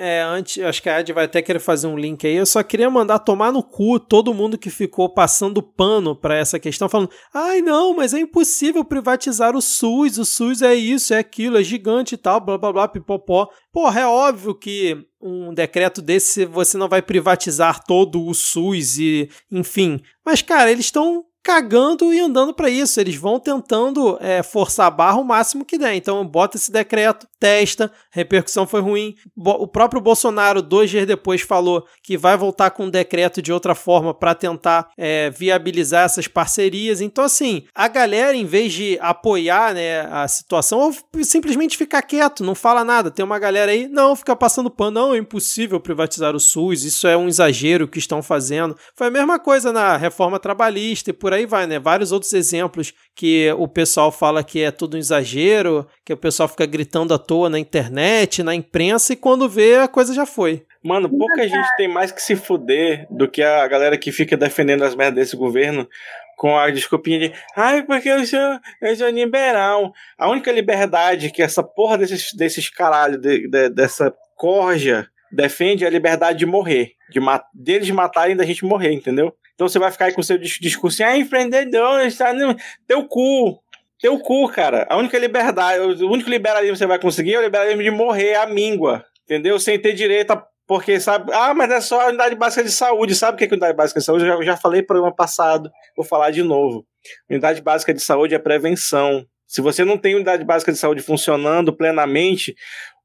acho que a Ed vai até querer fazer um link aí, eu só queria mandar tomar no cu todo mundo que ficou passando pano pra essa questão, falando, ai não, mas é impossível privatizar o SUS é isso, é aquilo, é gigante e tal, blá blá blá, pipopó. Porra, é óbvio que um decreto desse você não vai privatizar todo o SUS e, enfim, mas cara, eles estão cagando e andando para isso. Eles vão tentando forçar a barra o máximo que der. Então, bota esse decreto, testa, repercussão foi ruim. O próprio Bolsonaro, 2 dias depois, falou que vai voltar com um decreto de outra forma para tentar viabilizar essas parcerias. Então, assim, a galera, em vez de apoiar, né, a situação, ou simplesmente ficar quieto, não fala nada. Tem uma galera aí, não, fica passando pano, não, é impossível privatizar o SUS, isso é um exagero que estão fazendo. Foi a mesma coisa na reforma trabalhista e por aí vai, né? Vários outros exemplos que o pessoal fala que é tudo um exagero, que o pessoal fica gritando à toa na internet, na imprensa, e quando vê, a coisa já foi. Mano, pouca gente tem mais que se fuder do que a galera que fica defendendo as merdas desse governo com a desculpinha de porque eu sou liberal. A única liberdade que essa porra desses caralho, dessa corja defende é a liberdade de morrer. Deles matarem da gente morrer, entendeu? Então você vai ficar aí com o seu discurso empreendedor, está no teu cu, cara. A única liberdade, o único liberalismo que você vai conseguir é o liberalismo de morrer à míngua, entendeu? Sem ter direito a... Porque, sabe, mas é só a unidade básica de saúde. Sabe o que é unidade básica de saúde? Eu já falei no programa passado, vou falar de novo. Unidade básica de saúde é prevenção. Se você não tem unidade básica de saúde funcionando plenamente,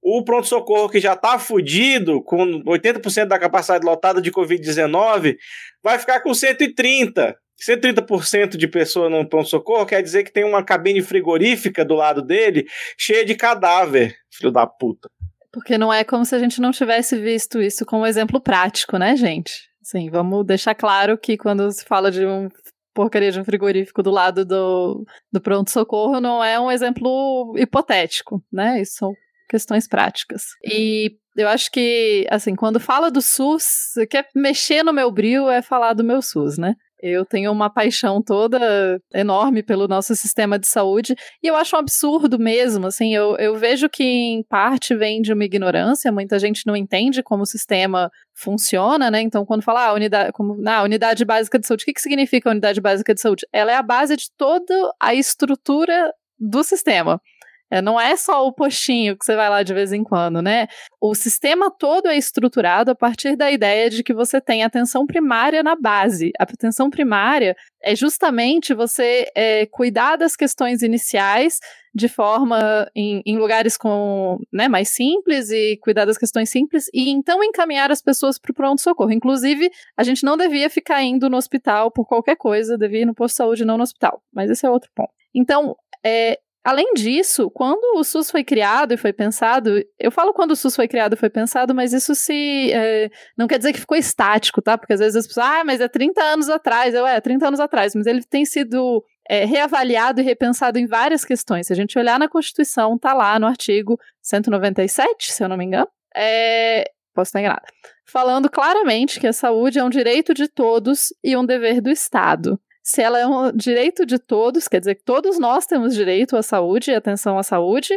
o pronto-socorro que já tá fudido, com 80% da capacidade lotada de Covid-19, vai ficar com 130%. 130% de pessoa no pronto-socorro quer dizer que tem uma cabine frigorífica do lado dele, cheia de cadáver, filho da puta. Porque não é como se a gente não tivesse visto isso como um exemplo prático, né, gente? Assim, vamos deixar claro que quando se fala de porcaria de um frigorífico do lado do pronto-socorro, não é um exemplo hipotético, né? Isso são questões práticas. E eu acho que, assim, quando fala do SUS, você quer mexer no meu brio, é falar do meu SUS, né? Eu tenho uma paixão toda enorme pelo nosso sistema de saúde e eu acho um absurdo mesmo, assim, eu vejo que em parte vem de uma ignorância, muita gente não entende como o sistema funciona, né, então quando fala unidade básica de saúde, o que significa a unidade básica de saúde? Ela é a base de toda a estrutura do sistema. Não é só o postinho que você vai lá de vez em quando, né? O sistema todo é estruturado a partir da ideia de que você tem atenção primária na base. A atenção primária é justamente você cuidar das questões iniciais de forma em lugares mais simples e cuidar das questões simples e então encaminhar as pessoas para o pronto-socorro. Inclusive, a gente não devia ficar indo no hospital por qualquer coisa, devia ir no posto de saúde e não no hospital. Mas esse é outro ponto. Então, além disso, quando o SUS foi criado e foi pensado, eu falo quando o SUS foi criado e foi pensado, mas isso não quer dizer que ficou estático, tá? Porque às vezes as pessoas, mas é 30 anos atrás, 30 anos atrás, mas ele tem sido reavaliado e repensado em várias questões. Se a gente olhar na Constituição, tá lá no artigo 197, se eu não me engano, posso estar enganada, falando claramente que a saúde é um direito de todos e um dever do Estado. Se ela é um direito de todos, quer dizer que todos nós temos direito à saúde e atenção à saúde,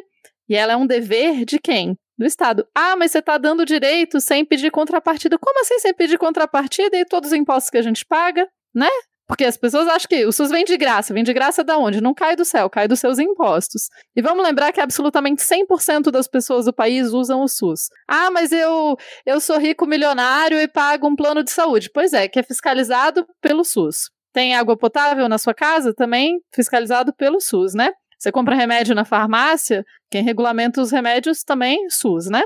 e ela é um dever de quem? Do Estado. Mas você está dando direito sem pedir contrapartida. Como assim sem pedir contrapartida e todos os impostos que a gente paga, né? Porque as pessoas acham que o SUS vem de graça da onde? Não cai do céu, cai dos seus impostos. E vamos lembrar que absolutamente 100% das pessoas do país usam o SUS. Mas eu sou rico milionário e pago um plano de saúde. Pois é, que é fiscalizado pelo SUS. Tem água potável na sua casa? Também fiscalizado pelo SUS, né? Você compra remédio na farmácia? Quem regulamenta os remédios também SUS, né?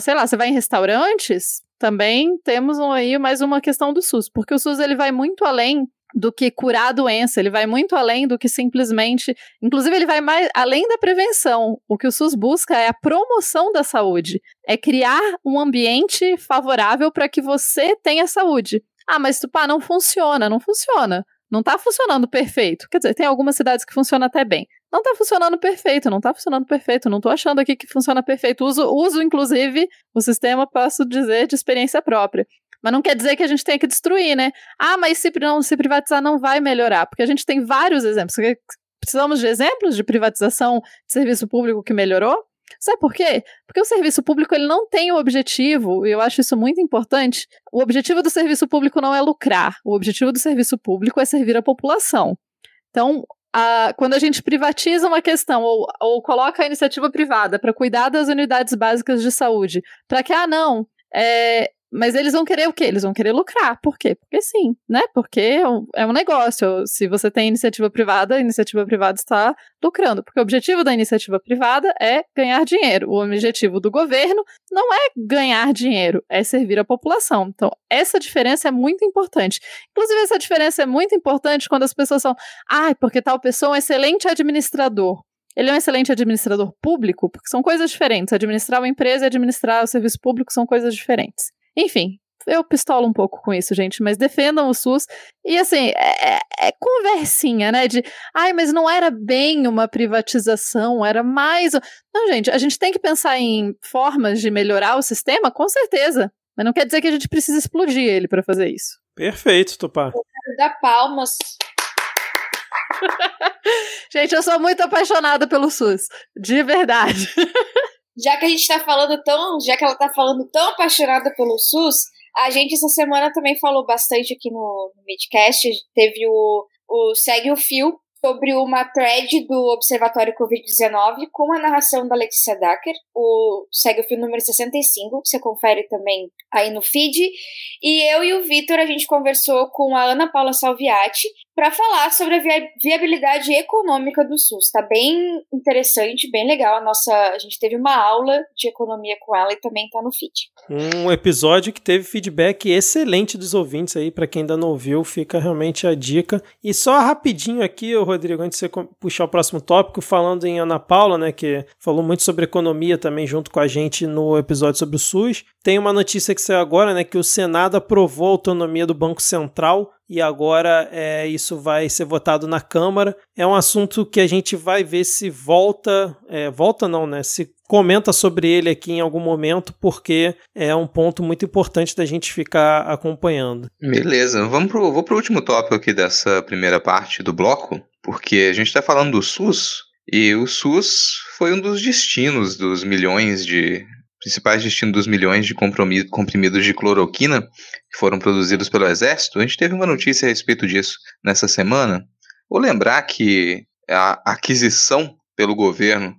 Sei lá, você vai em restaurantes? Também temos aí mais uma questão do SUS, porque o SUS ele vai muito além do que curar a doença, ele vai muito além do que simplesmente... Inclusive, ele vai mais além da prevenção. O que o SUS busca é a promoção da saúde, é criar um ambiente favorável para que você tenha saúde. Mas não funciona. Não tá funcionando perfeito. Quer dizer, tem algumas cidades que funcionam até bem. Não tá funcionando perfeito. Não tô achando aqui que funciona perfeito. Uso, inclusive, o sistema, posso dizer, de experiência própria. Mas não quer dizer que a gente tenha que destruir, né? Mas se privatizar não vai melhorar. Porque a gente tem vários exemplos. Precisamos de exemplos de privatização de serviço público que melhorou? Sabe por quê? Porque o serviço público ele não tem o objetivo, e eu acho isso muito importante, o objetivo do serviço público não é lucrar, o objetivo do serviço público é servir a população. Então, quando a gente privatiza uma questão ou coloca a iniciativa privada para cuidar das unidades básicas de saúde, para que, Mas eles vão querer o quê? Eles vão querer lucrar. Por quê? Porque sim, né? Porque é um negócio. Se você tem iniciativa privada, a iniciativa privada está lucrando. Porque o objetivo da iniciativa privada é ganhar dinheiro. O objetivo do governo não é ganhar dinheiro, é servir a população. Então, essa diferença é muito importante. Inclusive, essa diferença é muito importante quando as pessoas são, porque tal pessoa é um excelente administrador. Ele é um excelente administrador público, porque são coisas diferentes. Administrar uma empresa e administrar o serviço público são coisas diferentes. Enfim, eu pistolo um pouco com isso, gente, mas defendam o SUS. E assim, é conversinha, né? Mas não era bem uma privatização, era mais... Não, gente, a gente tem que pensar em formas de melhorar o sistema, com certeza. Mas não quer dizer que a gente precisa explodir ele para fazer isso. Perfeito, Tupá. Eu quero dar palmas. Gente, eu sou muito apaixonada pelo SUS, de verdade. Já que ela tá falando tão apaixonada pelo SUS, a gente essa semana também falou bastante aqui no Midcast. Teve o Segue o Fio sobre uma thread do Observatório Covid-19 com a narração da Letícia Dacker. O Segue o Fio número 65, você confere também aí no feed. E eu e o Vitor, a gente conversou com a Ana Paula Salviati para falar sobre a viabilidade econômica do SUS. Tá bem interessante, bem legal. A gente teve uma aula de economia com ela e também tá no feed. Um episódio que teve feedback excelente dos ouvintes aí, para quem ainda não ouviu, fica realmente a dica. E só rapidinho aqui, Rodrigo, antes de você puxar o próximo tópico, falando em Ana Paula, né, que falou muito sobre economia também junto com a gente no episódio sobre o SUS. Tem uma notícia que saiu agora, né, que o Senado aprovou a autonomia do Banco Central e agora isso vai ser votado na Câmara. É um assunto que a gente vai ver se se comenta sobre ele aqui em algum momento, porque é um ponto muito importante da gente ficar acompanhando. Beleza, vou pro último tópico aqui dessa primeira parte do bloco, porque a gente está falando do SUS, e o SUS foi um dos principais destinos dos milhões de comprimidos de cloroquina que foram produzidos pelo Exército. A gente teve uma notícia a respeito disso nessa semana. Vou lembrar que a aquisição pelo governo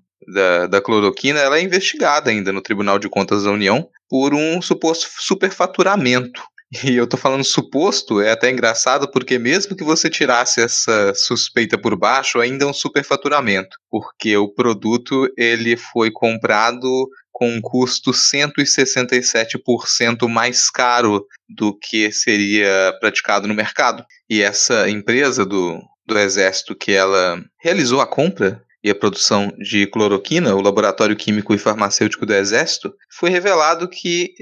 da cloroquina ela é investigada ainda no Tribunal de Contas da União por um suposto superfaturamento. E eu tô falando suposto, é até engraçado, porque mesmo que você tirasse essa suspeita por baixo, ainda é um superfaturamento, porque o produto ele foi comprado com um custo 167% mais caro do que seria praticado no mercado. E essa empresa do Exército que ela realizou a compra e a produção de cloroquina, o Laboratório Químico e Farmacêutico do Exército, foi revelado que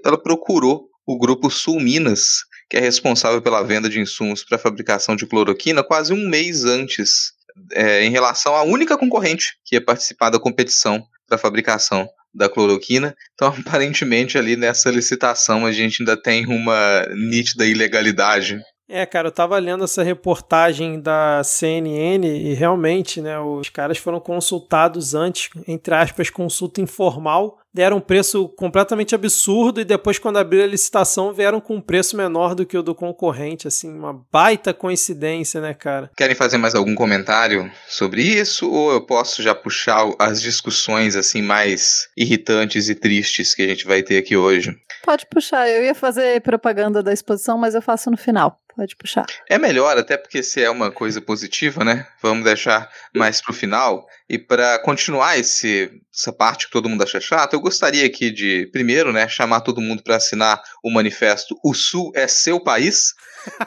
ela procurou o Grupo Sul Minas, que é responsável pela venda de insumos para a fabricação de cloroquina, quase um mês antes, em relação à única concorrente que ia participar da competição para a fabricação da cloroquina. Então, aparentemente, ali nessa licitação, a gente ainda tem uma nítida ilegalidade. Cara, eu tava lendo essa reportagem da CNN e realmente, né, os caras foram consultados antes, entre aspas, consulta informal, deram um preço completamente absurdo e depois, quando abriram a licitação, vieram com um preço menor do que o do concorrente, assim, uma baita coincidência, né, cara? Querem fazer mais algum comentário sobre isso ou eu posso já puxar as discussões, assim, mais irritantes e tristes que a gente vai ter aqui hoje? Pode puxar, eu ia fazer propaganda da exposição, mas eu faço no final. Pode puxar. É melhor, até porque se é uma coisa positiva, né? Vamos deixar mais pro final. E para continuar essa parte que todo mundo acha chata, eu gostaria aqui de, primeiro, né, chamar todo mundo para assinar o manifesto O Sul é Seu País,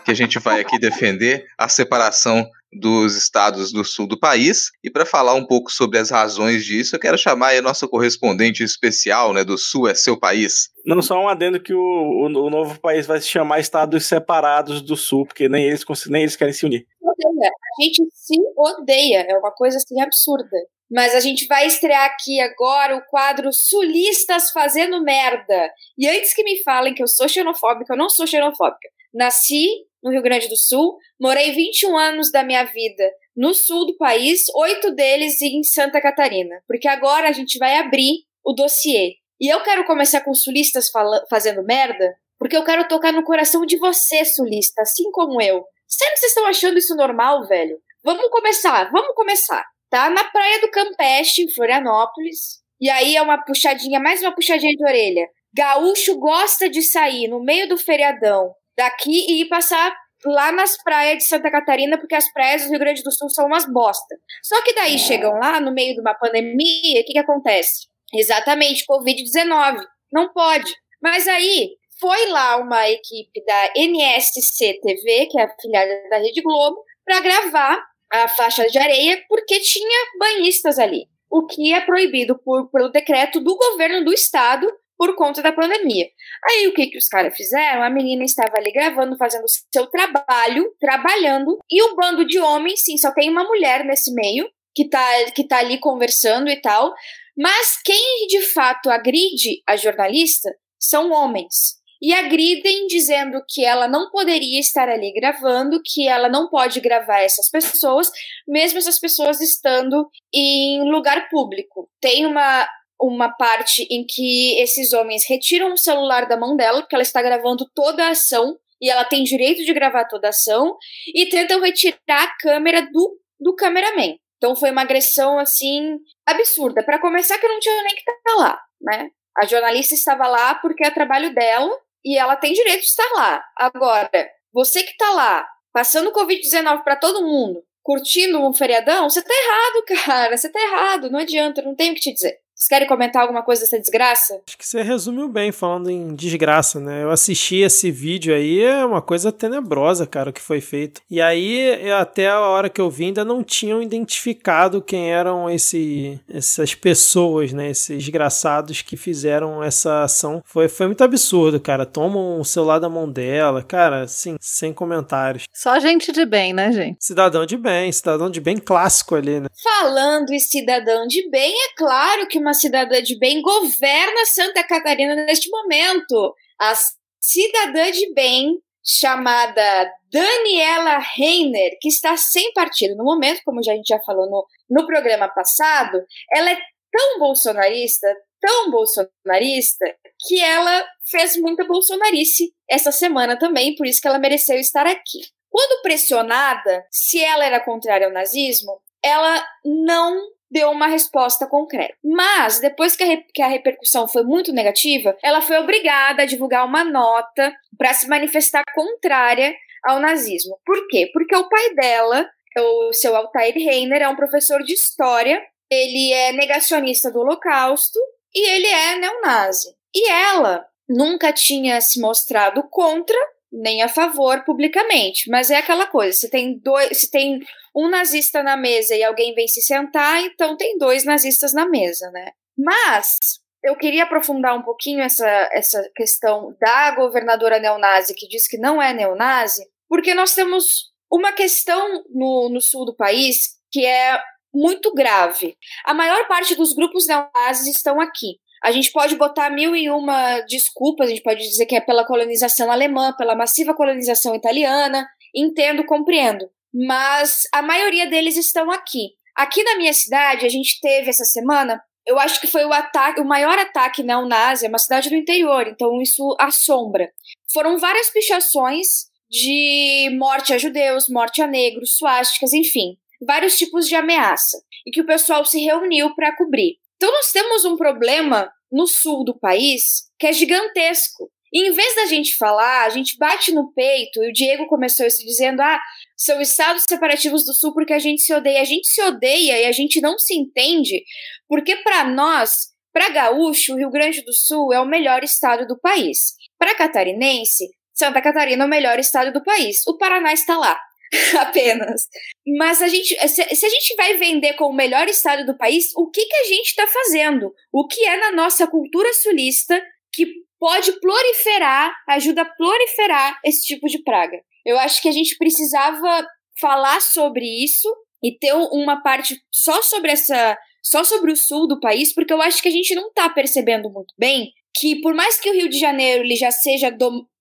que a gente vai aqui defender a separação dos estados do sul do país. E para falar um pouco sobre as razões disso, eu quero chamar aí a nossa correspondente especial, né, do Sul é Seu País. Não, só um adendo que o novo país vai se chamar Estados Separados do Sul, porque nem eles querem se unir. A gente se odeia, é uma coisa assim absurda. Mas a gente vai estrear aqui agora o quadro Sulistas Fazendo Merda. E antes que me falem que eu sou xenofóbica, eu não sou xenofóbica. Nasci no Rio Grande do Sul, morei 21 anos da minha vida no sul do país, 8 deles em Santa Catarina. Porque agora a gente vai abrir o dossiê. E eu quero começar com sulistas fazendo merda, porque eu quero tocar no coração de você, sulista, assim como eu. Sério que vocês estão achando isso normal, velho? Vamos começar. Tá na praia do Campeche, em Florianópolis. E aí é mais uma puxadinha de orelha. Gaúcho gosta de sair no meio do feriadão daqui e ir passar lá nas praias de Santa Catarina, porque as praias do Rio Grande do Sul são umas bosta. Só que daí chegam lá no meio de uma pandemia, o que acontece? Exatamente, Covid-19. Não pode. Mas aí foi lá uma equipe da NSC TV, que é a afiliada da Rede Globo, para gravar a faixa de areia, porque tinha banhistas ali, o que é proibido pelo decreto do governo do estado por conta da pandemia. Aí o que os caras fizeram? A menina estava ali gravando, fazendo o seu trabalho, trabalhando, e o bando de homens, sim, só tem uma mulher nesse meio, que tá ali conversando e tal, mas quem de fato agride a jornalista são homens. E agridem dizendo que ela não poderia estar ali gravando, que ela não pode gravar essas pessoas, mesmo essas pessoas estando em lugar público. Tem uma parte em que esses homens retiram o celular da mão dela, porque ela está gravando toda a ação, e ela tem direito de gravar toda a ação, e tentam retirar a câmera do cameraman. Então foi uma agressão, assim, absurda. Para começar, que não tinha nem que estar lá, né? A jornalista estava lá porque é trabalho dela, e ela tem direito de estar lá. Agora, você que tá lá, passando Covid-19 para todo mundo, curtindo um feriadão, você tá errado, cara. Você tá errado, não adianta, não tenho o que te dizer. Vocês querem comentar alguma coisa dessa desgraça? Acho que você resumiu bem falando em desgraça, né? Eu assisti esse vídeo aí, é uma coisa tenebrosa, cara, o que foi feito. E aí, até a hora que eu vi, ainda não tinham identificado quem eram essas pessoas, né? Esses desgraçados que fizeram essa ação. Foi muito absurdo, cara. Tomam o celular da mão dela, cara, assim, sem comentários. Só gente de bem, né, gente? Cidadão de bem clássico ali, né? Falando em cidadão de bem, é claro que uma cidadã de bem governa Santa Catarina neste momento. A cidadã de bem, chamada Daniela Reiner, que está sem partido no momento, como a gente já falou no programa passado, ela é tão bolsonarista, que ela fez muita bolsonarice essa semana também, por isso que ela mereceu estar aqui. Quando pressionada se ela era contrária ao nazismo, ela não deu uma resposta concreta. Mas, depois que a repercussão foi muito negativa, ela foi obrigada a divulgar uma nota para se manifestar contrária ao nazismo. Por quê? Porque o pai dela, o seu Altair Reiner, é um professor de história, ele é negacionista do Holocausto e ele é neonazi. E ela nunca tinha se mostrado contra nem a favor publicamente, mas é aquela coisa, se tem um nazista na mesa e alguém vem se sentar, então tem dois nazistas na mesa, né? Mas eu queria aprofundar um pouquinho essa questão da governadora neonazi, que diz que não é neonazi, porque nós temos uma questão no sul do país que é muito grave. A maior parte dos grupos neonazis estão aqui. A gente pode botar 1001 desculpas, a gente pode dizer que é pela colonização alemã, pela massiva colonização italiana, entendo, compreendo. Mas a maioria deles estão aqui. Aqui na minha cidade, a gente teve essa semana, eu acho que foi o maior ataque neonazi, é uma cidade do interior, então isso assombra. Foram várias pichações de morte a judeus, morte a negros, suásticas, enfim, vários tipos de ameaça, e que o pessoal se reuniu para cobrir. Então nós temos um problema no sul do país que é gigantesco. E em vez da gente falar, a gente bate no peito, e o Diego começou isso dizendo, são estados separativos do sul porque a gente se odeia. A gente se odeia e a gente não se entende, porque para nós, para gaúcho, o Rio Grande do Sul é o melhor estado do país. Para catarinense, Santa Catarina é o melhor estado do país. O Paraná está lá. Apenas. Mas se a gente vai vender como o melhor estado do país, o que a gente está fazendo? O que é na nossa cultura sulista que pode ajuda a proliferar esse tipo de praga? Eu acho que a gente precisava falar sobre isso e ter uma parte só sobre o sul do país, porque eu acho que a gente não está percebendo muito bem que, por mais que o Rio de Janeiro ele já seja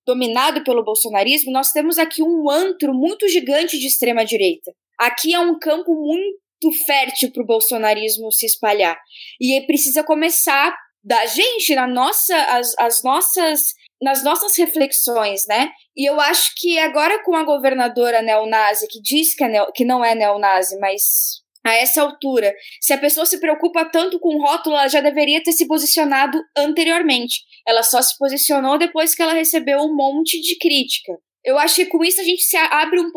dominado pelo bolsonarismo, nós temos aqui um antro muito gigante de extrema-direita. Aqui é um campo muito fértil para o bolsonarismo se espalhar. E precisa começar da gente, nas nossas reflexões, né? E eu acho que agora com a governadora neonazi, que diz que não é neonazi, mas a essa altura, se a pessoa se preocupa tanto com o rótulo, ela já deveria ter se posicionado anteriormente. Ela só se posicionou depois que ela recebeu um monte de crítica. Eu acho que com isso a gente se abre um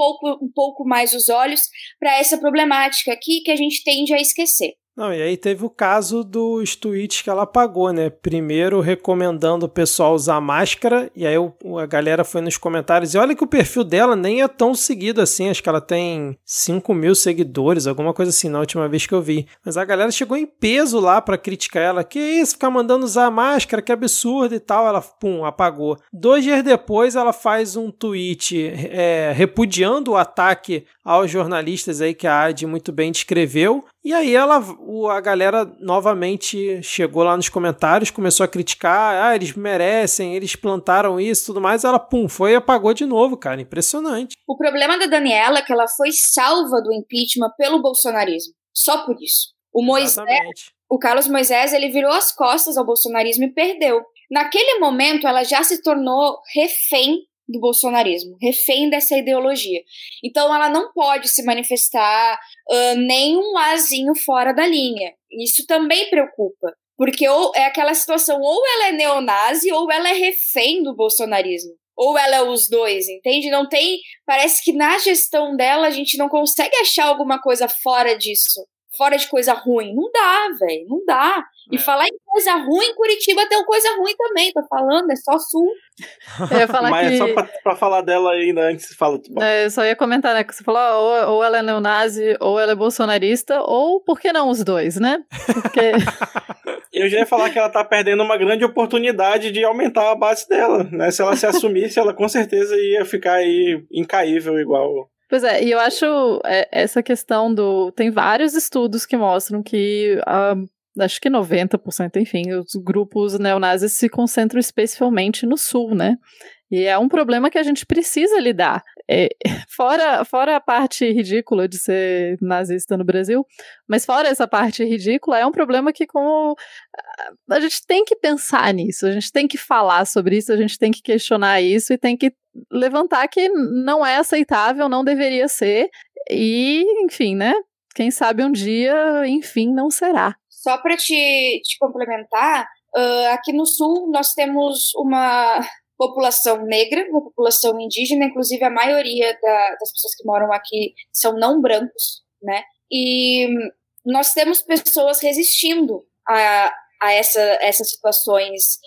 pouco mais os olhos para essa problemática aqui que a gente tende a esquecer. Não, e aí teve o caso dos tweets que ela apagou, né? Primeiro recomendando o pessoal usar máscara, e aí a galera foi nos comentários, e olha que o perfil dela nem é tão seguido assim, acho que ela tem 5 mil seguidores, alguma coisa assim, na última vez que eu vi. Mas a galera chegou em peso lá pra criticar ela, que isso, ficar mandando usar máscara, que absurdo e tal, ela, apagou. 2 dias depois ela faz um tweet repudiando o ataque aos jornalistas aí que a Adi muito bem descreveu, e aí a galera novamente chegou lá nos comentários, começou a criticar, eles merecem, eles plantaram isso e tudo mais, ela foi e apagou de novo, cara, impressionante. O problema da Daniela é que ela foi salva do impeachment pelo bolsonarismo, só por isso. O Carlos Moisés, ele virou as costas ao bolsonarismo e perdeu. Naquele momento, ela já se tornou refém do bolsonarismo, refém dessa ideologia. Então ela não pode se manifestar nem um azinho fora da linha. Isso também preocupa, porque ou é aquela situação, ou ela é neonazi ou ela é refém do bolsonarismo, ou ela é os dois, entende? Não tem, parece que na gestão dela a gente não consegue achar alguma coisa fora disso, fora de coisa ruim. Não dá, velho, não dá. E falar em coisa ruim, Curitiba tem coisa ruim também, tô falando, é só sul. Eu ia falar Mas é só pra falar dela ainda antes, fala. Eu só ia comentar, né, que você falou, ou ela é neonazi, ou ela é bolsonarista, ou por que não os dois, né? Porque... Eu já ia falar que ela tá perdendo uma grande oportunidade de aumentar a base dela, né? Se ela se assumisse, ela com certeza ia ficar aí incaível igual... Pois é, e eu acho essa questão tem vários estudos que mostram que acho que 90%, enfim, os grupos neonazis se concentram especialmente no sul, né? E é um problema que a gente precisa lidar. Fora a parte ridícula de ser nazista no Brasil, mas fora essa parte ridícula, é um problema que a gente tem que pensar nisso, a gente tem que falar sobre isso, a gente tem que questionar isso e tem que levantar que não é aceitável, não deveria ser, e, enfim, né? Quem sabe um dia, enfim, não será. Só para te complementar, aqui no Sul nós temos uma população negra, uma população indígena, inclusive a maioria das pessoas que moram aqui são não brancos, né? E nós temos pessoas resistindo a essas situações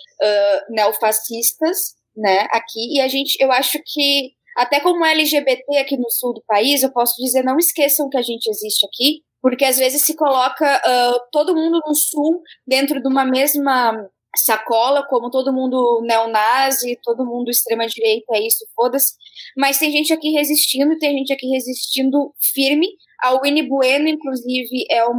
neofascistas, né, aqui, e eu acho que, até como LGBT aqui no sul do país, eu posso dizer, não esqueçam que a gente existe aqui, porque às vezes se coloca todo mundo no sul dentro de uma mesma sacola, como todo mundo neonazi, todo mundo extrema-direita, é isso, foda-se, mas tem gente aqui resistindo, e tem gente aqui resistindo firme. A Winnie Bueno, inclusive, eu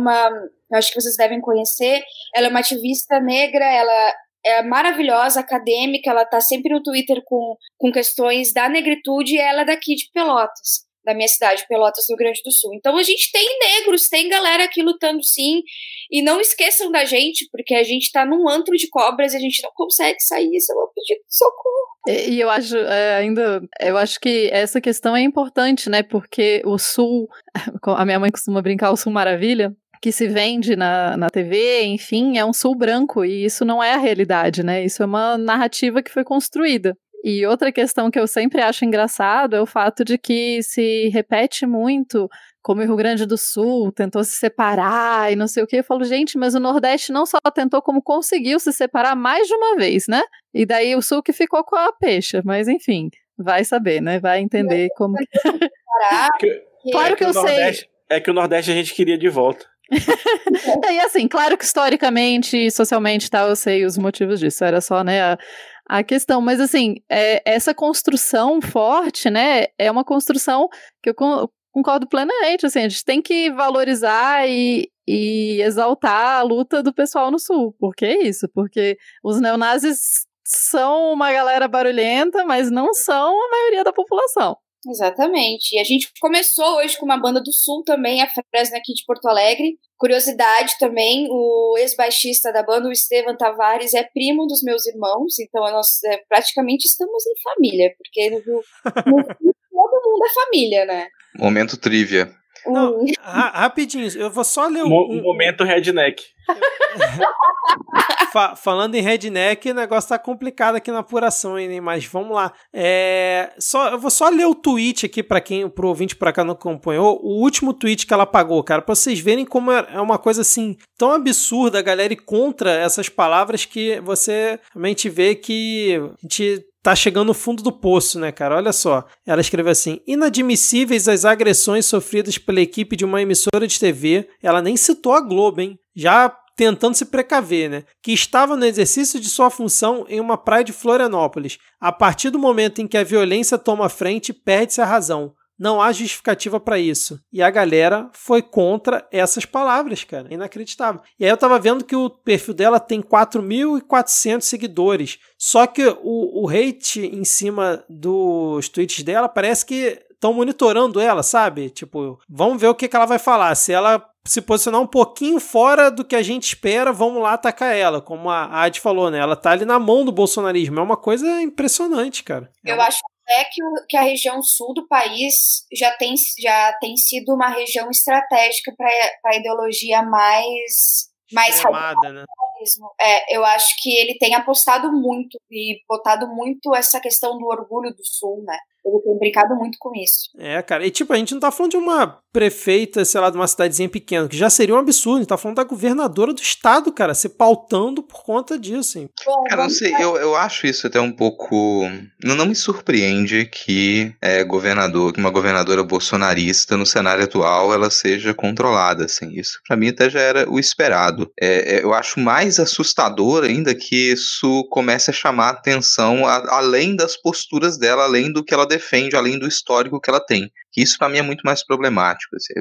acho que vocês devem conhecer, ela é uma ativista negra, ela é maravilhosa, acadêmica, ela tá sempre no Twitter com questões da negritude, e ela é daqui de Pelotas, da minha cidade, Pelotas, Rio Grande do Sul. Então a gente tem negros, tem galera aqui lutando sim, e não esqueçam da gente, porque a gente tá num antro de cobras e a gente não consegue sair, isso é um pedido de socorro. E eu acho eu acho que essa questão é importante, né, porque o Sul, a minha mãe costuma brincar, o Sul Maravilha, que se vende na TV, enfim, é um sul branco, e isso não é a realidade, né? Isso é uma narrativa que foi construída. E outra questão que eu sempre acho engraçado é o fato de que se repete muito, como o Rio Grande do Sul tentou se separar e não sei o que. Eu falo, gente, mas o Nordeste não só tentou, como conseguiu se separar mais de uma vez, né? E daí o Sul que ficou com a peixa, mas enfim, vai saber, né? Vai entender como... Claro que eu sei. É que o Nordeste a gente queria de volta. E assim, claro que historicamente e socialmente eu sei os motivos disso, era só, né, a questão, mas assim, essa construção forte, né, é uma construção que eu concordo plenamente, assim, a gente tem que valorizar e exaltar a luta do pessoal no Sul, porque é isso, porque os neonazis são uma galera barulhenta, mas não são a maioria da população. Exatamente. E a gente começou hoje com uma banda do Sul também, a Fresno aqui de Porto Alegre. Curiosidade também, o ex-baixista da banda, o Estevam Tavares, é primo dos meus irmãos, então nós praticamente estamos em família, porque no Sul todo mundo é família, né? Momento trivia. Não, rapidinho, eu vou só ler um momento redneck. Falando em redneck, o negócio tá complicado aqui na apuração, hein? Mas vamos lá. Eu vou só ler o tweet aqui pro ouvinte pra cá não acompanhou. O último tweet que ela apagou, cara, pra vocês verem como é uma coisa assim tão absurda a galera ir contra essas palavras que você realmente vê que a gente tá chegando no fundo do poço, né, cara? Olha só. Ela escreveu assim: inadmissíveis as agressões sofridas pela equipe de uma emissora de TV. Ela nem citou a Globo, hein? Já tentando se precaver, né? Que estava no exercício de sua função em uma praia de Florianópolis. A partir do momento em que a violência toma frente, perde-se a razão. Não há justificativa para isso. E a galera foi contra essas palavras, cara. Inacreditável. E aí eu tava vendo que o perfil dela tem 4.400 seguidores. Só que o hate em cima dos tweets dela parece que estão monitorando ela, sabe? Tipo, vamos ver o que ela vai falar. Se ela se posicionar um pouquinho fora do que a gente espera, vamos lá atacar ela. Como a Adi falou, né? Ela tá ali na mão do bolsonarismo. É uma coisa impressionante, cara. Eu acho que a região sul do país já tem sido uma região estratégica para a ideologia mais radical, né? Eu acho que ele tem apostado muito e botado muito essa questão do orgulho do sul, né? Ele tem brincado muito com isso. Cara, e tipo, a gente não tá falando de uma prefeita, sei lá, de uma cidadezinha pequena, que já seria um absurdo, a gente tá falando da governadora do estado, cara, se pautando por conta disso, hein? Cara, não sei, eu acho isso até um pouco... Não me surpreende que uma governadora bolsonarista no cenário atual, ela seja controlada, assim, isso pra mim até já era o esperado. Eu acho mais assustador ainda que isso comece a chamar atenção além das posturas dela, além do que ela defende, além do histórico que ela tem. Isso para mim é muito mais problemático. Assim,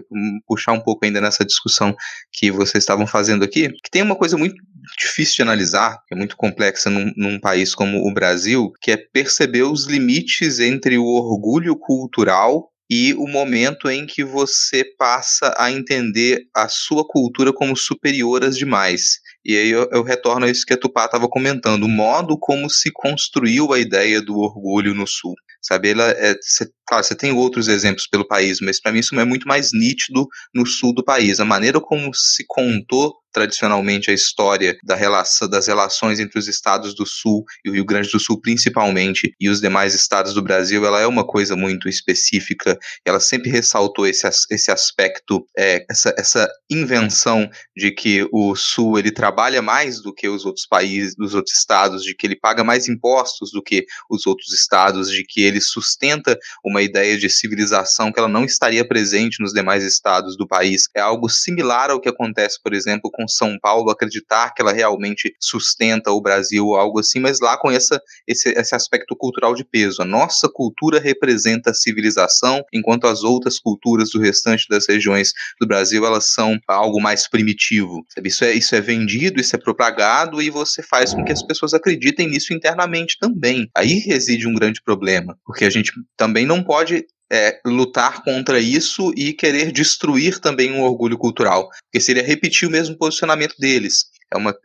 puxar um pouco ainda nessa discussão que vocês estavam fazendo aqui, que tem uma coisa muito difícil de analisar, que é muito complexa num país como o Brasil, que é perceber os limites entre o orgulho cultural e o momento em que você passa a entender a sua cultura como superior às demais. E aí eu retorno a isso que a Tupá estava comentando, o modo como se construiu a ideia do orgulho no Sul. Sabe, claro, você tem outros exemplos pelo país, mas para mim isso é muito mais nítido no sul do país. A maneira como se contou tradicionalmente a história das relações entre os estados do Sul e o Rio Grande do Sul principalmente e os demais estados do Brasil, ela é uma coisa muito específica. Ela sempre ressaltou esse aspecto, essa invenção de que o Sul ele trabalha mais do que os outros países, dos outros estados, de que ele paga mais impostos do que os outros estados, de que ele sustenta uma ideia de civilização que ela não estaria presente nos demais estados do país. É algo similar ao que acontece, por exemplo, com São Paulo, acreditar que ela realmente sustenta o Brasil, algo assim, mas lá com esse aspecto cultural de peso. A nossa cultura representa a civilização, enquanto as outras culturas do restante das regiões do Brasil, elas são algo mais primitivo. Sabe? Isso é vendido, isso é propagado e você faz com que as pessoas acreditem nisso internamente também. Aí reside um grande problema, porque a gente também não pode lutar contra isso e querer destruir também um orgulho cultural, porque seria repetir o mesmo posicionamento deles.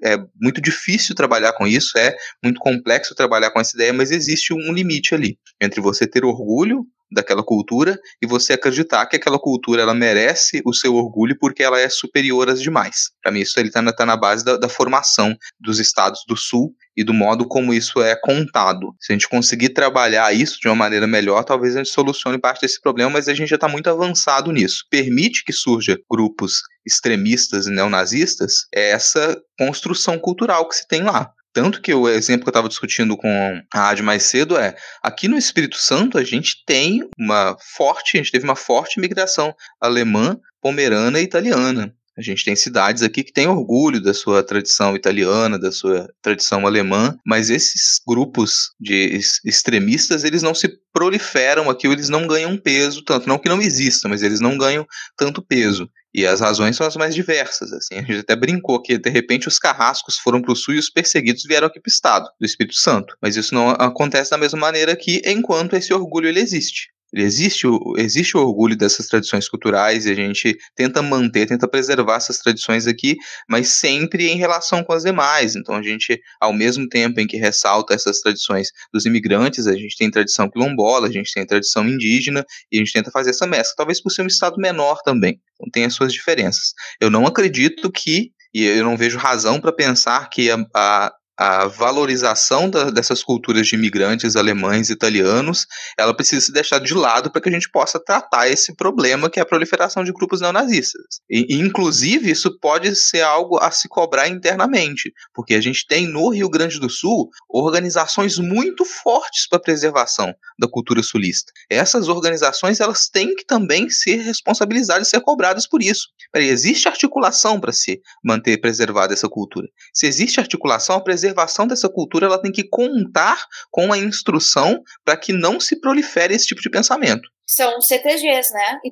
É muito difícil trabalhar com isso, é muito complexo trabalhar com essa ideia, mas existe um limite ali, entre você ter orgulho daquela cultura e você acreditar que aquela cultura ela merece o seu orgulho porque ela é superior às demais. Para mim isso ele tá na base da formação dos estados do Sul e do modo como isso é contado. Se a gente conseguir trabalhar isso de uma maneira melhor, talvez a gente solucione parte desse problema, mas a gente já está muito avançado nisso. Permite que surja grupos extremistas e neonazistas, essa construção cultural que se tem lá. Tanto que o exemplo que eu estava discutindo com a Adi mais cedo aqui no Espírito Santo a gente teve uma forte migração alemã, pomerana e italiana. A gente tem cidades aqui que têm orgulho da sua tradição italiana, da sua tradição alemã, mas esses grupos de extremistas, eles não se proliferam aqui, eles não ganham peso tanto, não que não exista, mas eles não ganham tanto peso. E as razões são as mais diversas, assim. A gente até brincou que, de repente, os carrascos foram para o Sul e os perseguidos vieram aqui para o Estado do Espírito Santo. Mas isso não acontece da mesma maneira que enquanto esse orgulho ele existe. Existe o orgulho dessas tradições culturais e a gente tenta manter, tenta preservar essas tradições aqui, mas sempre em relação com as demais. Então a gente, ao mesmo tempo em que ressalta essas tradições dos imigrantes, a gente tem tradição quilombola, a gente tem tradição indígena e a gente tenta fazer essa mescla, talvez por ser um estado menor também. Então tem as suas diferenças. Eu não acredito que, e eu não vejo razão para pensar que a valorização dessas culturas de imigrantes alemães e italianos, ela precisa ser deixada de lado para que a gente possa tratar esse problema que é a proliferação de grupos neonazistas. E, inclusive, isso pode ser algo a se cobrar internamente, porque a gente tem no Rio Grande do Sul organizações muito fortes para a preservação da cultura sulista. Essas organizações, elas têm que também ser responsabilizadas e ser cobradas por isso. Existe articulação para se manter preservada essa cultura. Se existe articulação, a preservação dessa cultura ela tem que contar com a instrução para que não se prolifere esse tipo de pensamento. São CTGs, né? E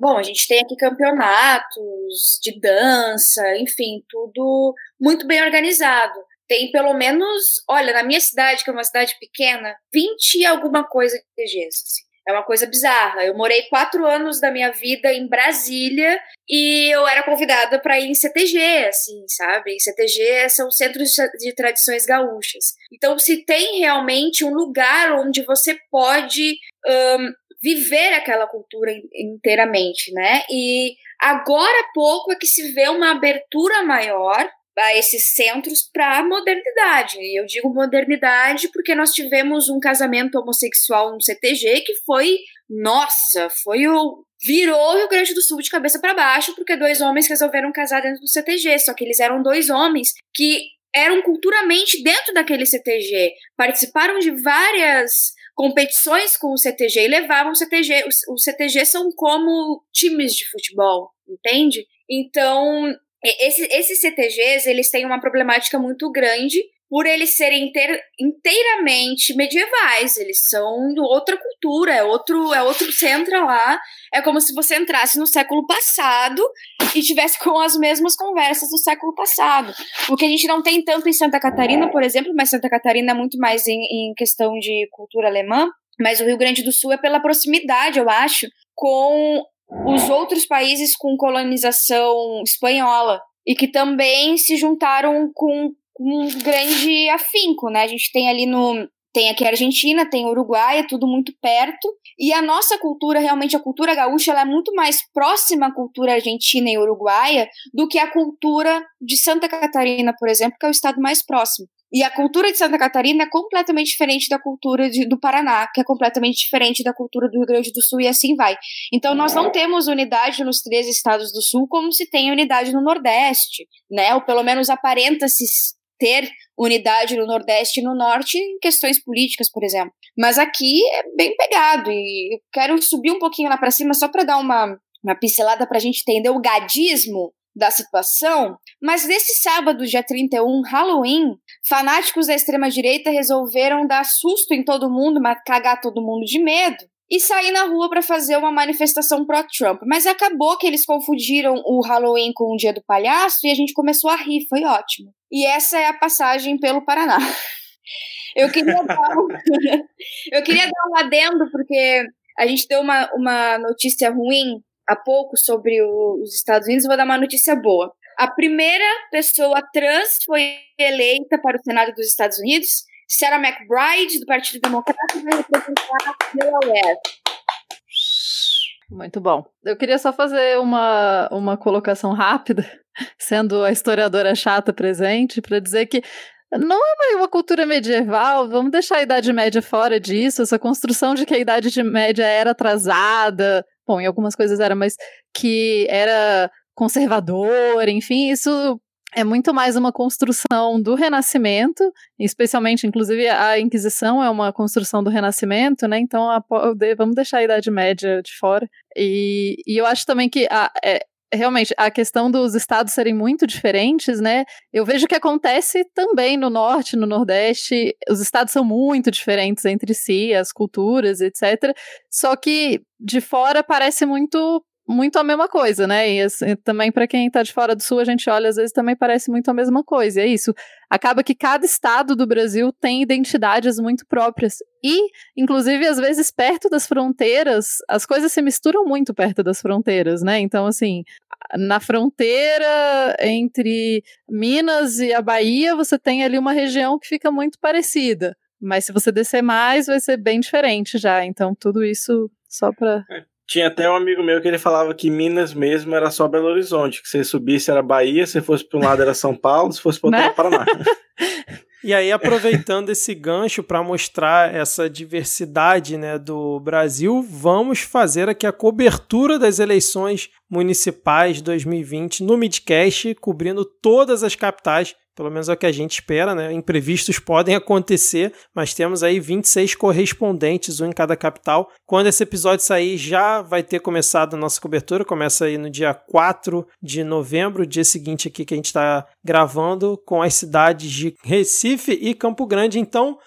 Bom, a gente tem aqui campeonatos de dança, enfim, tudo muito bem organizado. Tem pelo menos, olha, na minha cidade, que é uma cidade pequena, 20 e alguma coisa de CTGs, assim. É uma coisa bizarra. Eu morei 4 anos da minha vida em Brasília e eu era convidada para ir em CTG, assim, sabe? E CTG são centros de tradições gaúchas. Então, se tem realmente um lugar onde você pode viver aquela cultura inteiramente, né? E agora há pouco é que se vê uma abertura maior a esses centros para a modernidade. E eu digo modernidade porque nós tivemos um casamento homossexual no CTG que virou o Rio Grande do Sul de cabeça para baixo, porque 2 homens resolveram casar dentro do CTG, só que eles eram 2 homens que eram culturalmente dentro daquele CTG, participaram de várias competições com o CTG e levavam o CTG. Os CTG são como times de futebol, entende? Então, esses CTGs, eles têm uma problemática muito grande por eles serem inteiramente medievais. Eles são outra cultura, é outro você entra lá, é como se você entrasse no século passado e tivesse com as mesmas conversas do século passado. O que a gente não tem tanto em Santa Catarina, por exemplo, mas Santa Catarina é muito mais em questão de cultura alemã, mas o Rio Grande do Sul é pela proximidade, eu acho, com os outros países com colonização espanhola e que também se juntaram com um grande afinco, né? A gente tem tem aqui a Argentina, tem o Uruguai, é tudo muito perto, e a nossa cultura, realmente a cultura gaúcha, ela é muito mais próxima à cultura argentina e uruguaia do que a cultura de Santa Catarina, por exemplo, que é o estado mais próximo. E a cultura de Santa Catarina é completamente diferente da cultura do Paraná, que é completamente diferente da cultura do Rio Grande do Sul, e assim vai. Então, nós não temos unidade nos 3 estados do Sul como se tem unidade no Nordeste, né? Ou pelo menos aparenta-se ter unidade no Nordeste e no Norte em questões políticas, por exemplo. Mas aqui é bem pegado, e eu quero subir um pouquinho lá para cima só para dar uma pincelada para a gente entender o gadismo da situação. Mas nesse sábado, dia 31, Halloween, fanáticos da extrema-direita resolveram dar susto em todo mundo, cagar todo mundo de medo, e sair na rua para fazer uma manifestação pró-Trump. Mas acabou que eles confundiram o Halloween com o Dia do Palhaço e a gente começou a rir, foi ótimo. E essa é a passagem pelo Paraná. Eu queria dar um adendo, porque a gente deu uma notícia ruim há pouco sobre os Estados Unidos. Eu vou dar uma notícia boa. A primeira pessoa trans foi eleita para o Senado dos Estados Unidos. Sarah McBride, do Partido Democrata, vai representar Delaware. Muito bom. Eu queria só fazer uma colocação rápida, sendo a historiadora chata presente, para dizer que não é uma cultura medieval, vamos deixar a Idade Média fora disso, essa construção de que a Idade Média era atrasada, bom, em algumas coisas era, mas que era conservadora, enfim, isso é muito mais uma construção do Renascimento, especialmente, inclusive, a Inquisição é uma construção do Renascimento, né? Então, vamos deixar a Idade Média de fora. E eu acho também que realmente a questão dos estados serem muito diferentes, né? Eu vejo que acontece também no Norte, no Nordeste. Os estados são muito diferentes entre si, as culturas, etc. Só que de fora parece muito muito a mesma coisa, né? E assim, também para quem tá de fora do Sul, a gente olha, às vezes também parece muito a mesma coisa. E é isso. Acaba que cada estado do Brasil tem identidades muito próprias. E, inclusive, às vezes, perto das fronteiras, as coisas se misturam muito perto das fronteiras, né? Então, assim, na fronteira entre Minas e a Bahia, você tem ali uma região que fica muito parecida. Mas se você descer mais, vai ser bem diferente já. Então, tudo isso só pra... Tinha até um amigo meu que ele falava que Minas mesmo era só Belo Horizonte, que se subisse era Bahia, se fosse para um lado era São Paulo, se fosse para outro era Paraná. E aí, aproveitando esse gancho para mostrar essa diversidade, né, do Brasil, vamos fazer aqui a cobertura das eleições municipais 2020 no Midcast, cobrindo todas as capitais. Pelo menos é o que a gente espera, né? Imprevistos podem acontecer, mas temos aí 26 correspondentes, um em cada capital. Quando esse episódio sair, já vai ter começado a nossa cobertura. Começa aí no dia 4 de novembro, dia seguinte aqui que a gente está gravando, com as cidades de Recife e Campo Grande. Então,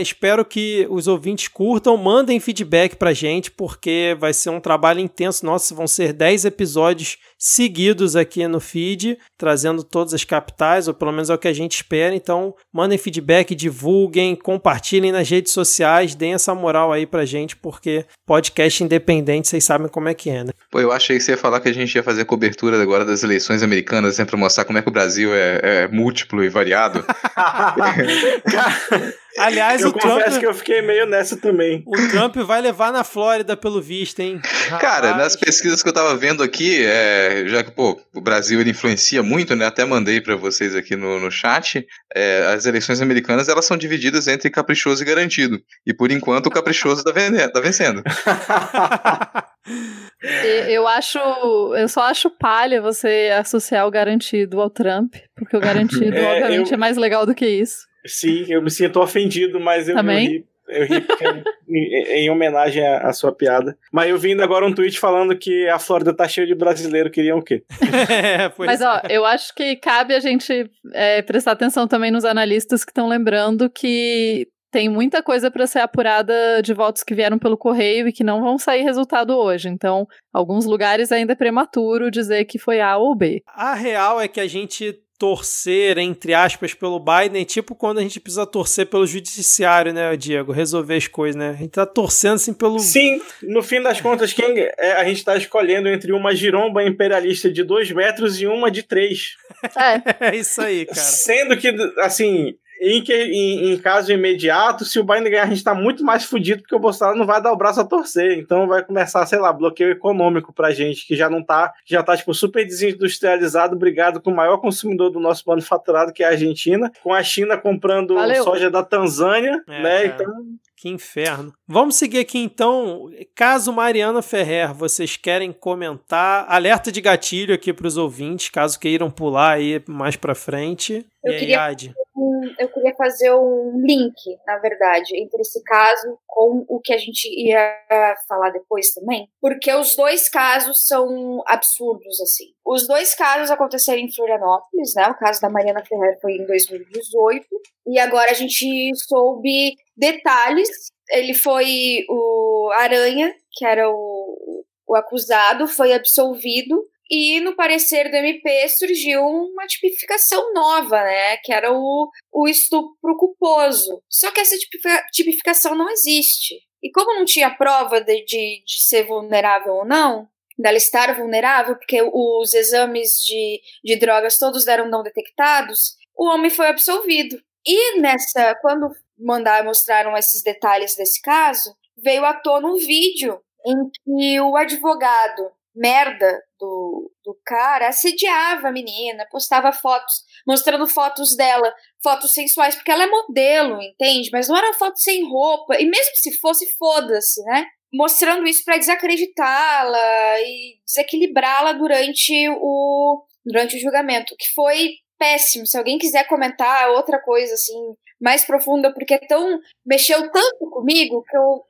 espero que os ouvintes curtam, mandem feedback pra gente, porque vai ser um trabalho intenso. Nossa, vão ser 10 episódios seguidos aqui no feed, trazendo todas as capitais, ou pelo menos é o que a gente espera. Então, mandem feedback, divulguem, compartilhem nas redes sociais, deem essa moral aí pra gente, porque podcast independente, vocês sabem como é que é, né? Pô, eu achei que você ia falar que a gente ia fazer cobertura agora das eleições americanas, sempre pra mostrar como é que o Brasil é múltiplo e variado. Aliás, eu o Trump... confesso que eu fiquei meio nessa também. O Trump vai levar na Flórida, pelo visto, hein? Cara, nas pesquisas que eu tava vendo aqui, já que, pô, o Brasil ele influencia muito, né? Até mandei pra vocês aqui no chat, as eleições americanas, elas são divididas entre caprichoso e garantido. E, por enquanto, o caprichoso tá vencendo. Eu só acho palha você associar o garantido ao Trump, porque o garantido, obviamente, é mais legal do que isso. Sim, eu me sinto ofendido, mas eu ri em homenagem à sua piada. Mas eu vi ainda agora um tweet falando que a Flórida tá cheia de brasileiro, queriam o quê? Mas ó, eu acho que cabe a gente prestar atenção também nos analistas que estão lembrando que tem muita coisa para ser apurada de votos que vieram pelo correio e que não vão sair resultado hoje. Então, alguns lugares ainda é prematuro dizer que foi A ou B. A real é que a gente torcer, entre aspas, pelo Biden, tipo quando a gente precisa torcer pelo judiciário, né, Diego? Resolver as coisas, né? A gente tá torcendo, assim, pelo... Sim, no fim das contas, a gente tá escolhendo entre uma giromba imperialista de 2 metros e uma de 3. É isso aí, cara. Sendo que, assim... Em caso imediato, se o Biden ganhar, a gente tá muito mais fudido, porque o Bolsonaro não vai dar o braço a torcer. Então vai começar, sei lá, bloqueio econômico pra gente, que já tá tipo, super desindustrializado, brigado com o maior consumidor do nosso manufaturado, que é a Argentina, com a China comprando soja da Tanzânia, né? Cara. Então... Que inferno. Vamos seguir aqui, então. Caso Mariana Ferrer, vocês querem comentar? Alerta de gatilho aqui para os ouvintes, caso queiram pular aí mais para frente. Eu queria fazer um link, na verdade, entre esse caso com o que a gente ia falar depois também, porque os dois casos são absurdos, assim. Os dois casos aconteceram em Florianópolis, né? O caso da Mariana Ferrer foi em 2018, e agora a gente soube detalhes. Ele foi o Aranha, que era o acusado, foi absolvido. E no parecer do MP surgiu uma tipificação nova, né? Que era o estupro culposo. Só que essa tipificação não existe. E como não tinha prova de ser vulnerável ou não, dela estar vulnerável, porque os exames de drogas todos deram não detectados, o homem foi absolvido. E quando mostraram esses detalhes desse caso, veio à tona um vídeo em que o advogado merda do cara assediava a menina, postava fotos, mostrando fotos dela, fotos sensuais, porque ela é modelo, entende? Mas não era foto sem roupa, e mesmo se fosse, foda-se, né? Mostrando isso pra desacreditá-la e desequilibrá-la durante o julgamento, que foi péssimo. Se alguém quiser comentar outra coisa, assim, mais profunda, porque mexeu tanto comigo que eu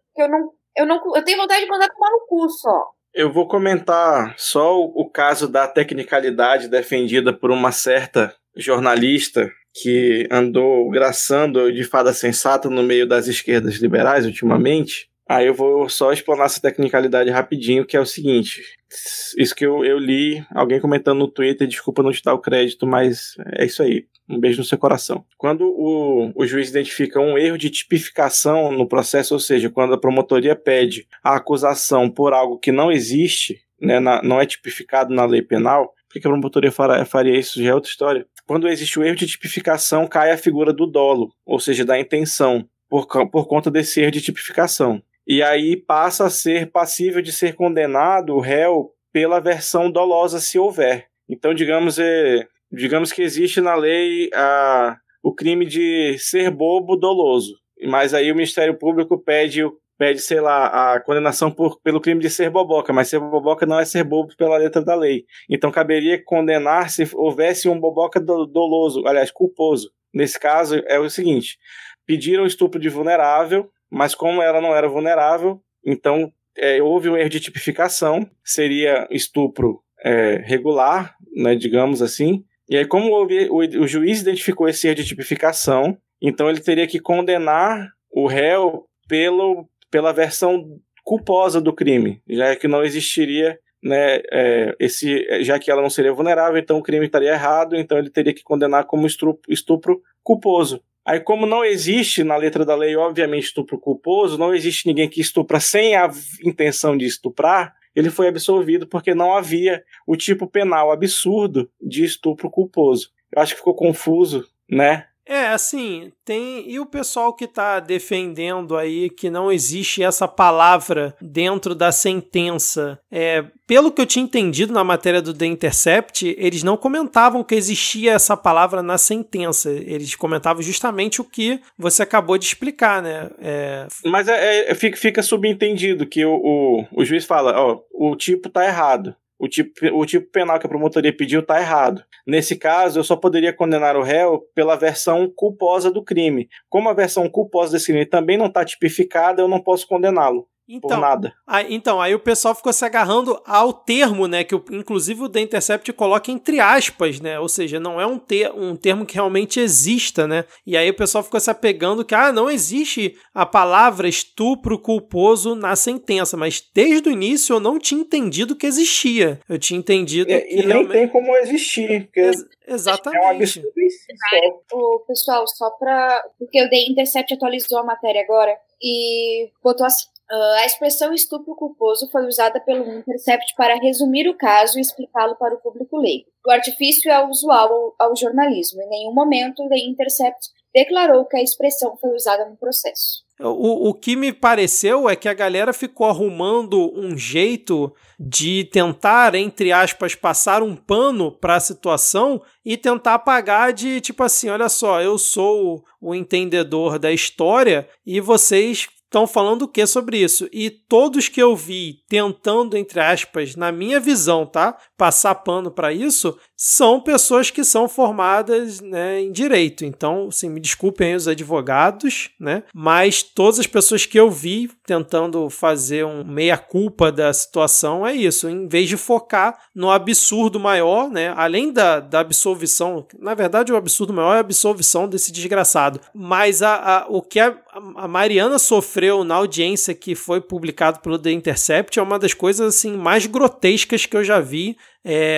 tenho vontade de mandar tomar no cu só. Eu vou comentar só o caso da tecnicalidade defendida por uma certa jornalista que andou graçando de fada sensata no meio das esquerdas liberais ultimamente. Aí eu vou só explanar essa tecnicalidade rapidinho, que é o seguinte. Isso que eu li, alguém comentando no Twitter, desculpa não te dar o crédito, mas é isso aí. Um beijo no seu coração. Quando o juiz identifica um erro de tipificação no processo, ou seja, quando a promotoria pede a acusação por algo que não existe, né, não é tipificado na lei penal, por que a promotoria faria isso? Já é outra história. Quando existe o erro de tipificação, cai a figura do dolo, ou seja, da intenção, por conta desse erro de tipificação. E aí passa a ser passível de ser condenado o réu pela versão dolosa, se houver. Então, digamos que existe na lei o crime de ser bobo doloso, mas aí o Ministério Público pede, sei lá, a condenação pelo crime de ser boboca, mas ser boboca não é ser bobo pela letra da lei. Então caberia condenar se houvesse um boboca doloso, aliás, culposo. Nesse caso é o seguinte, pediram estupro de vulnerável, mas como ela não era vulnerável, então houve um erro de tipificação, seria estupro regular, né, digamos assim. E aí como o juiz identificou esse erro de tipificação, então ele teria que condenar o réu pela versão culposa do crime, já que não existiria, né, já que ela não seria vulnerável, então o crime estaria errado, então ele teria que condenar como estupro culposo. Aí, como não existe na letra da lei, obviamente, estupro culposo, não existe ninguém que estupra sem a intenção de estuprar, ele foi absolvido porque não havia o tipo penal absurdo de estupro culposo. Eu acho que ficou confuso, né? Assim, e o pessoal que tá defendendo aí que não existe essa palavra dentro da sentença, pelo que eu tinha entendido na matéria do The Intercept, eles não comentavam que existia essa palavra na sentença, eles comentavam justamente o que você acabou de explicar, né? Mas fica subentendido que o juiz fala, ó, o tipo tá errado. O tipo penal que a promotoria pediu está errado. Nesse caso, eu só poderia condenar o réu pela versão culposa do crime. Como a versão culposa desse crime também não está tipificada, eu não posso condená-lo. Por nada. Aí o pessoal ficou se agarrando ao termo, né, que inclusive o The Intercept coloca entre aspas, né, ou seja, não é um termo que realmente exista, né, e aí o pessoal ficou se apegando que, não existe a palavra estupro culposo na sentença, mas desde o início eu não tinha entendido que existia, eu tinha entendido que e nem realmente tem como existir, porque exatamente. É um absurdo isso. Pessoal, porque o The Intercept atualizou a matéria agora e botou assim, a expressão estupro culposo foi usada pelo Intercept para resumir o caso e explicá-lo para o público leigo. O artifício é usual ao jornalismo. Em nenhum momento o The Intercept declarou que a expressão foi usada no processo. O que me pareceu é que a galera ficou arrumando um jeito de tentar, entre aspas, passar um pano para a situação e tentar apagar de, tipo assim, olha só, eu sou o entendedor da história e vocês estão falando o que sobre isso? E todos que eu vi tentando, entre aspas, na minha visão, tá? Passar pano para isso, são pessoas que são formadas, né, em direito. Então, assim, me desculpem aí os advogados, né? Mas todas as pessoas que eu vi tentando fazer um meia-culpa da situação é isso. Em vez de focar no absurdo maior, né? Além da absolvição, na verdade o absurdo maior é a absolvição desse desgraçado. Mas o que a Mariana sofreu na audiência que foi publicado pelo The Intercept é uma das coisas assim mais grotescas que eu já vi,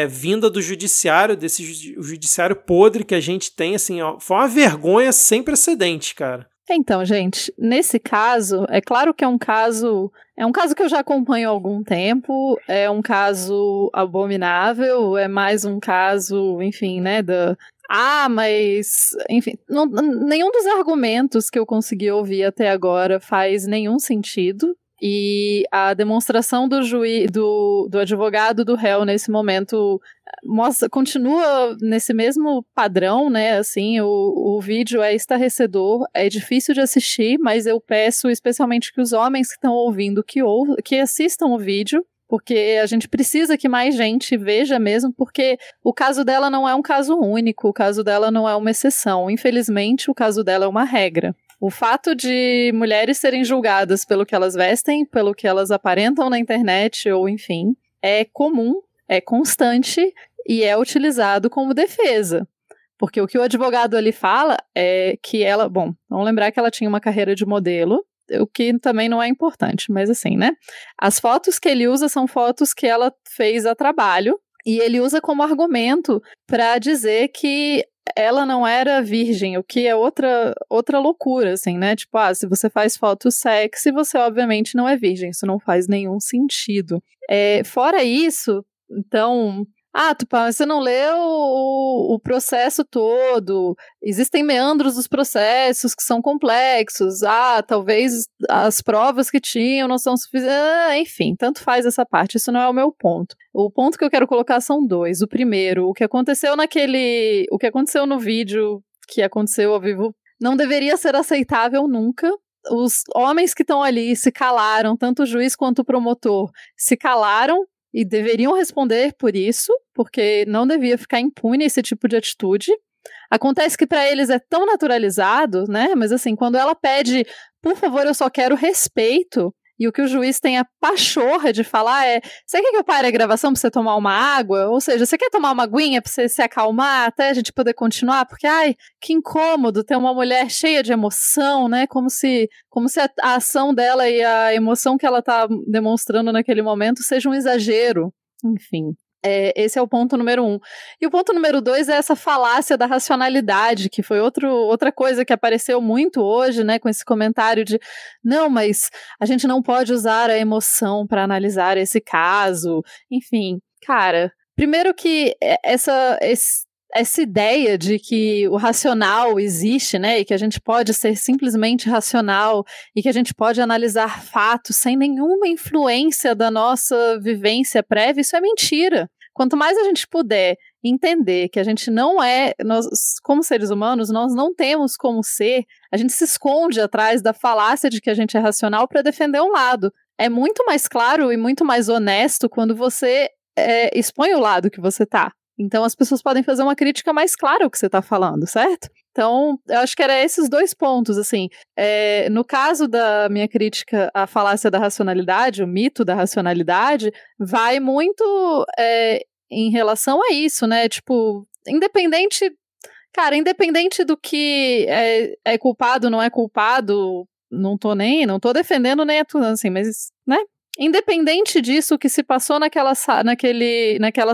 vinda do judiciário, desse judiciário podre que a gente tem, assim, ó, foi uma vergonha sem precedentes, cara. Então, gente, nesse caso, é claro que é um caso que eu já acompanho há algum tempo, é um caso abominável, é mais um caso, enfim, né, mas, enfim, nenhum dos argumentos que eu consegui ouvir até agora faz nenhum sentido. E a demonstração do advogado do réu nesse momento continua nesse mesmo padrão, né? Assim, o vídeo é estarrecedor, é difícil de assistir, mas eu peço especialmente que os homens que estão ouvindo que assistam o vídeo, porque a gente precisa que mais gente veja mesmo, porque o caso dela não é um caso único, o caso dela não é uma exceção. Infelizmente, o caso dela é uma regra. O fato de mulheres serem julgadas pelo que elas vestem, pelo que elas aparentam na internet, ou enfim, é comum, é constante e é utilizado como defesa. Porque o que o advogado ali fala é que ela... Bom, vamos lembrar que ela tinha uma carreira de modelo, o que também não é importante, mas assim, né? As fotos que ele usa são fotos que ela fez a trabalho, e ele usa como argumento para dizer que ela não era virgem, o que é outra loucura, assim, né? Tipo, se você faz foto sexy, você obviamente não é virgem, isso não faz nenhum sentido. Fora isso, então... Tupã, você não leu o processo todo, existem meandros dos processos que são complexos, talvez as provas que tinham não são suficientes, enfim, tanto faz essa parte, isso não é o meu ponto. O ponto que eu quero colocar são dois. O primeiro, o que aconteceu no vídeo, que aconteceu ao vivo, não deveria ser aceitável nunca. Os homens que estão ali se calaram, tanto o juiz quanto o promotor se calaram, e deveriam responder por isso, porque não devia ficar impune esse tipo de atitude. Acontece que para eles é tão naturalizado, né? Mas assim, quando ela pede, por favor, eu só quero respeito, e o que o juiz tem a pachorra de falar você quer que eu pare a gravação pra você tomar uma água? Ou seja, você quer tomar uma aguinha pra você se acalmar até a gente poder continuar? Porque, que incômodo ter uma mulher cheia de emoção, né? Como se a ação dela e a emoção que ela tá demonstrando naquele momento seja um exagero. Enfim. Esse é o ponto número 1. E o ponto número 2 é essa falácia da racionalidade, que foi outra coisa que apareceu muito hoje, né, com esse comentário de não, mas a gente não pode usar a emoção para analisar esse caso. Enfim, cara, primeiro que essa ideia de que o racional existe, né, e que a gente pode ser simplesmente racional e que a gente pode analisar fatos sem nenhuma influência da nossa vivência prévia, isso é mentira. Quanto mais a gente puder entender que a gente não nós, como seres humanos, nós não temos como ser, a gente se esconde atrás da falácia de que a gente é racional para defender um lado. É muito mais claro e muito mais honesto quando você expõe o lado que você tá. Então as pessoas podem fazer uma crítica mais clara ao que você está falando, certo? Então, eu acho que era esses dois pontos, assim. No caso da minha crítica à falácia da racionalidade, o mito da racionalidade, vai muito em relação a isso, né? Tipo, independente do que é culpado, não é culpado, não tô defendendo nem atuando, assim, mas, né? Independente disso, o que se passou naquela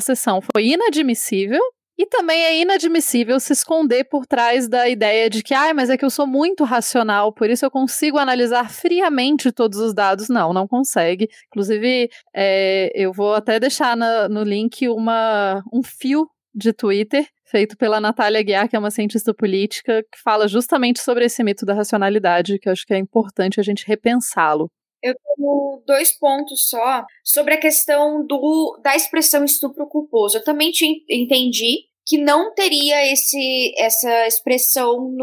sessão foi inadmissível, e também é inadmissível se esconder por trás da ideia de que, mas é que eu sou muito racional, por isso eu consigo analisar friamente todos os dados. Não consegue. Inclusive, eu vou até deixar no link um fio de Twitter feito pela Natália Aguiar, que é uma cientista política, que fala justamente sobre esse mito da racionalidade, que eu acho que é importante a gente repensá-lo. Eu tenho 2 pontos só sobre a questão da expressão estupro culposo. Eu também entendi que não teria essa expressão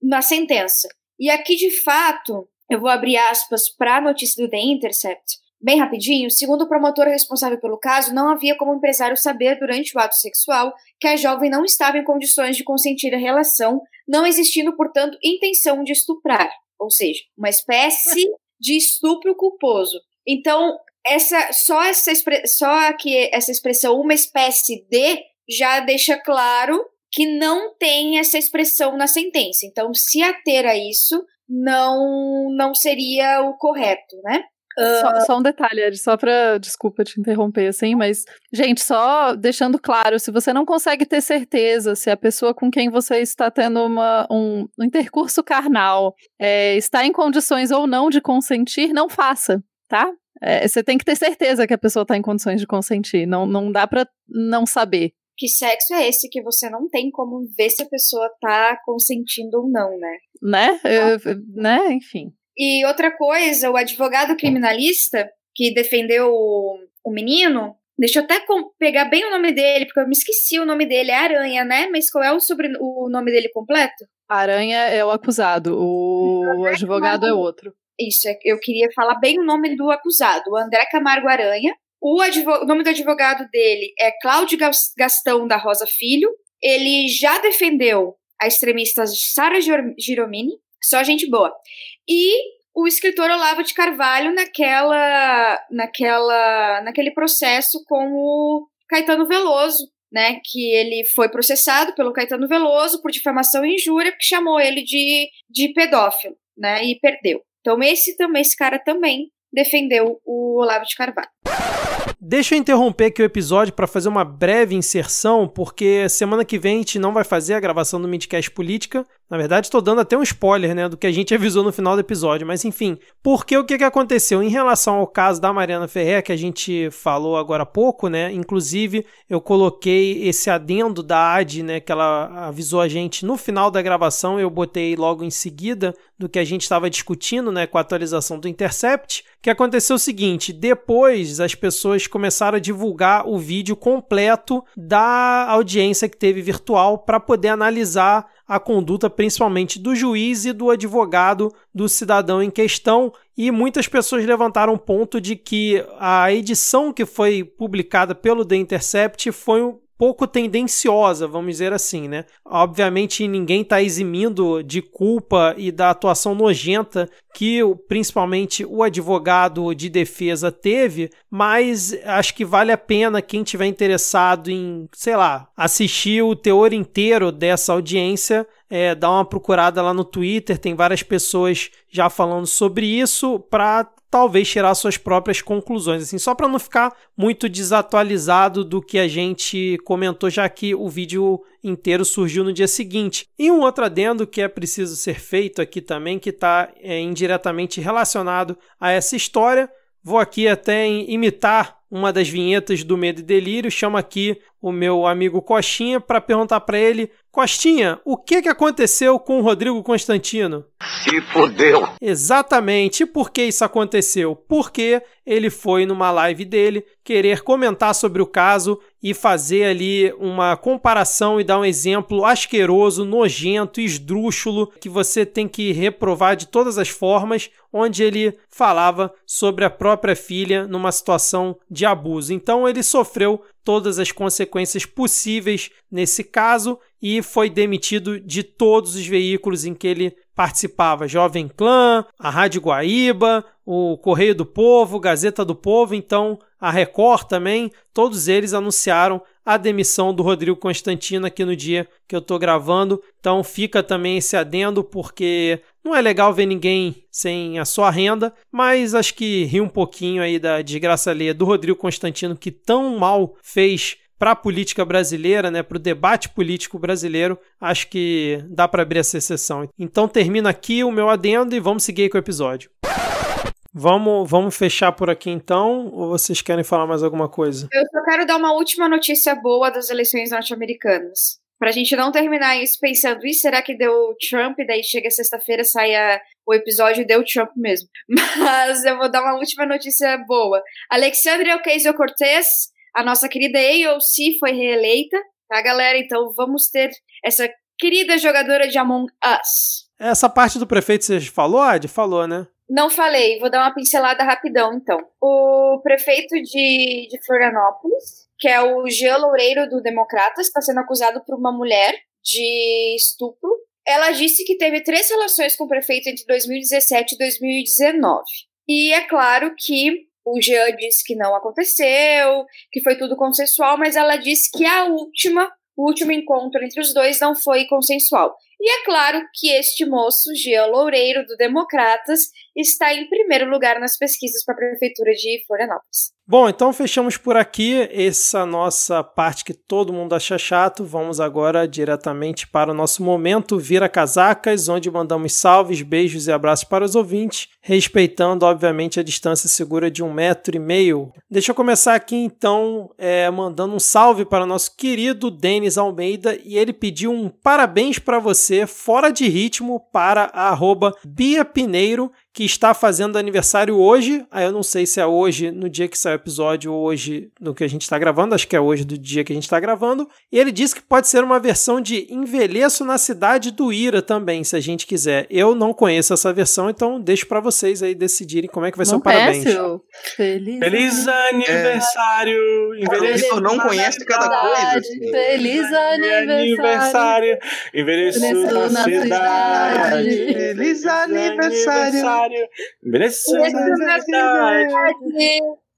na sentença. E aqui, de fato, eu vou abrir aspas para a notícia do The Intercept, bem rapidinho. Segundo o promotor responsável pelo caso, não havia como o empresário saber durante o ato sexual que a jovem não estava em condições de consentir a relação, não existindo, portanto, intenção de estuprar. Ou seja, uma espécie de estupro culposo. Então, essa expressão, uma espécie de, já deixa claro que não tem essa expressão na sentença. Então, se ater a isso, não seria o correto, né? Só um detalhe, Ed, desculpa te interromper assim, mas, gente, só deixando claro, se você não consegue ter certeza se a pessoa com quem você está tendo um intercurso carnal está em condições ou não de consentir, não faça, tá? Você tem que ter certeza que a pessoa está em condições de consentir, não dá pra não saber. Que sexo é esse que você não tem como ver se a pessoa tá consentindo ou não, né? Né? Enfim. E outra coisa, o advogado criminalista que defendeu o menino, deixa eu até pegar bem o nome dele, porque eu me esqueci o nome dele, é Aranha, né? Mas qual é o nome dele completo? Aranha é o acusado, o advogado é outro. Isso, eu queria falar bem o nome do acusado, o André Camargo Aranha. O nome do advogado dele é Cláudio Gastão da Rosa Filho. Ele já defendeu a extremista Sara Giromini, só gente boa. E o escritor Olavo de Carvalho naquele processo com o Caetano Veloso, né? Que ele foi processado pelo Caetano Veloso por difamação e injúria, que chamou ele de pedófilo, né? E perdeu. Então esse cara também defendeu o Olavo de Carvalho. Deixa eu interromper aqui o episódio para fazer uma breve inserção, porque semana que vem a gente não vai fazer a gravação do Midcast Política. Na verdade, estou dando até um spoiler, né, do que a gente avisou no final do episódio. Mas enfim, porque o que aconteceu? Em relação ao caso da Mariana Ferrer, que a gente falou agora há pouco, né, inclusive eu coloquei esse adendo da AD, né, que ela avisou a gente no final da gravação, eu botei logo em seguida do que a gente estava discutindo, né, com a atualização do Intercept, que aconteceu o seguinte: depois as pessoas começaram a divulgar o vídeo completo da audiência que teve virtual para poder analisar a conduta principalmente do juiz e do advogado do cidadão em questão, e muitas pessoas levantaram o ponto de que a edição que foi publicada pelo The Intercept foi um pouco tendenciosa, vamos dizer assim, né? Obviamente ninguém está eximindo de culpa e da atuação nojenta que principalmente o advogado de defesa teve, mas acho que vale a pena quem tiver interessado em, sei lá, assistir o teor inteiro dessa audiência, dar uma procurada lá no Twitter, tem várias pessoas já falando sobre isso para talvez tirar suas próprias conclusões, assim, só para não ficar muito desatualizado do que a gente comentou, já que o vídeo inteiro surgiu no dia seguinte. E um outro adendo que é preciso ser feito aqui também, que está indiretamente relacionado a essa história, vou aqui até imitar uma das vinhetas do Medo e Delírio, chamo aqui o meu amigo Costinha para perguntar para ele: Costinha, o que aconteceu com o Rodrigo Constantino? Se fodeu! Exatamente. E por que isso aconteceu? Porque ele foi numa live dele querer comentar sobre o caso e fazer ali uma comparação e dar um exemplo asqueroso, nojento, esdrúxulo, que você tem que reprovar de todas as formas, onde ele falava sobre a própria filha numa situação de abuso. Então ele sofreu todas as consequências possíveis nesse caso e foi demitido de todos os veículos em que ele participava: Jovem Clã, a Rádio Guaíba, o Correio do Povo, Gazeta do Povo, então a Record também, todos eles anunciaram a demissão do Rodrigo Constantino aqui no dia que eu estou gravando. Então fica também esse adendo, porque não é legal ver ninguém sem a sua renda, mas acho que ri um pouquinho aí da desgraça alheia do Rodrigo Constantino, que tão mal fez para a política brasileira, né, para o debate político brasileiro. Acho que dá para abrir essa exceção. Então termina aqui o meu adendo e vamos seguir com o episódio. Vamos fechar por aqui então, ou vocês querem falar mais alguma coisa? Eu só quero dar uma última notícia boa das eleições norte-americanas. Pra gente não terminar isso pensando: será que deu Trump? Daí chega sexta-feira, sai o episódio e deu Trump mesmo. Mas eu vou dar uma última notícia boa. Alexandria Ocasio-Cortez, a nossa querida AOC, foi reeleita, tá, galera? Então vamos ter essa querida jogadora de Among Us. Essa parte do prefeito você falou, Ad? Falou, né? Não falei, vou dar uma pincelada rapidão, então. O prefeito de Florianópolis, que é o Jean Loureiro do Democratas, está sendo acusado por uma mulher de estupro. Ela disse que teve 3 relações com o prefeito entre 2017 e 2019. E é claro que o Jean disse que não aconteceu, que foi tudo consensual, mas ela disse que o último encontro entre os dois não foi consensual. E é claro que este moço, Jean Loureiro, do Democratas, está em primeiro lugar nas pesquisas para a Prefeitura de Florianópolis. Bom, então fechamos por aqui essa nossa parte que todo mundo acha chato. Vamos agora diretamente para o nosso momento Vira Casacas, onde mandamos salves, beijos e abraços para os ouvintes, respeitando, obviamente, a distância segura de 1,5 m. Deixa eu começar aqui, então, mandando um salve para o nosso querido Denis Almeida, e ele pediu um parabéns para você, fora de ritmo, para a @BiaPineiro, que está fazendo aniversário hoje. Eu não sei se é hoje, no dia que sai o episódio, ou hoje no que a gente está gravando, acho que é hoje do dia que a gente está gravando. E ele disse que pode ser uma versão de Envelheço na Cidade do Ira também, se a gente quiser. Eu não conheço essa versão, então deixo para vocês aí decidirem como é que vai ser o parabéns. Feliz aniversário! Eu não conheço cada coisa. Assim. Feliz aniversário! Envelheço na cidade! Feliz aniversário! Envelheço na cidade!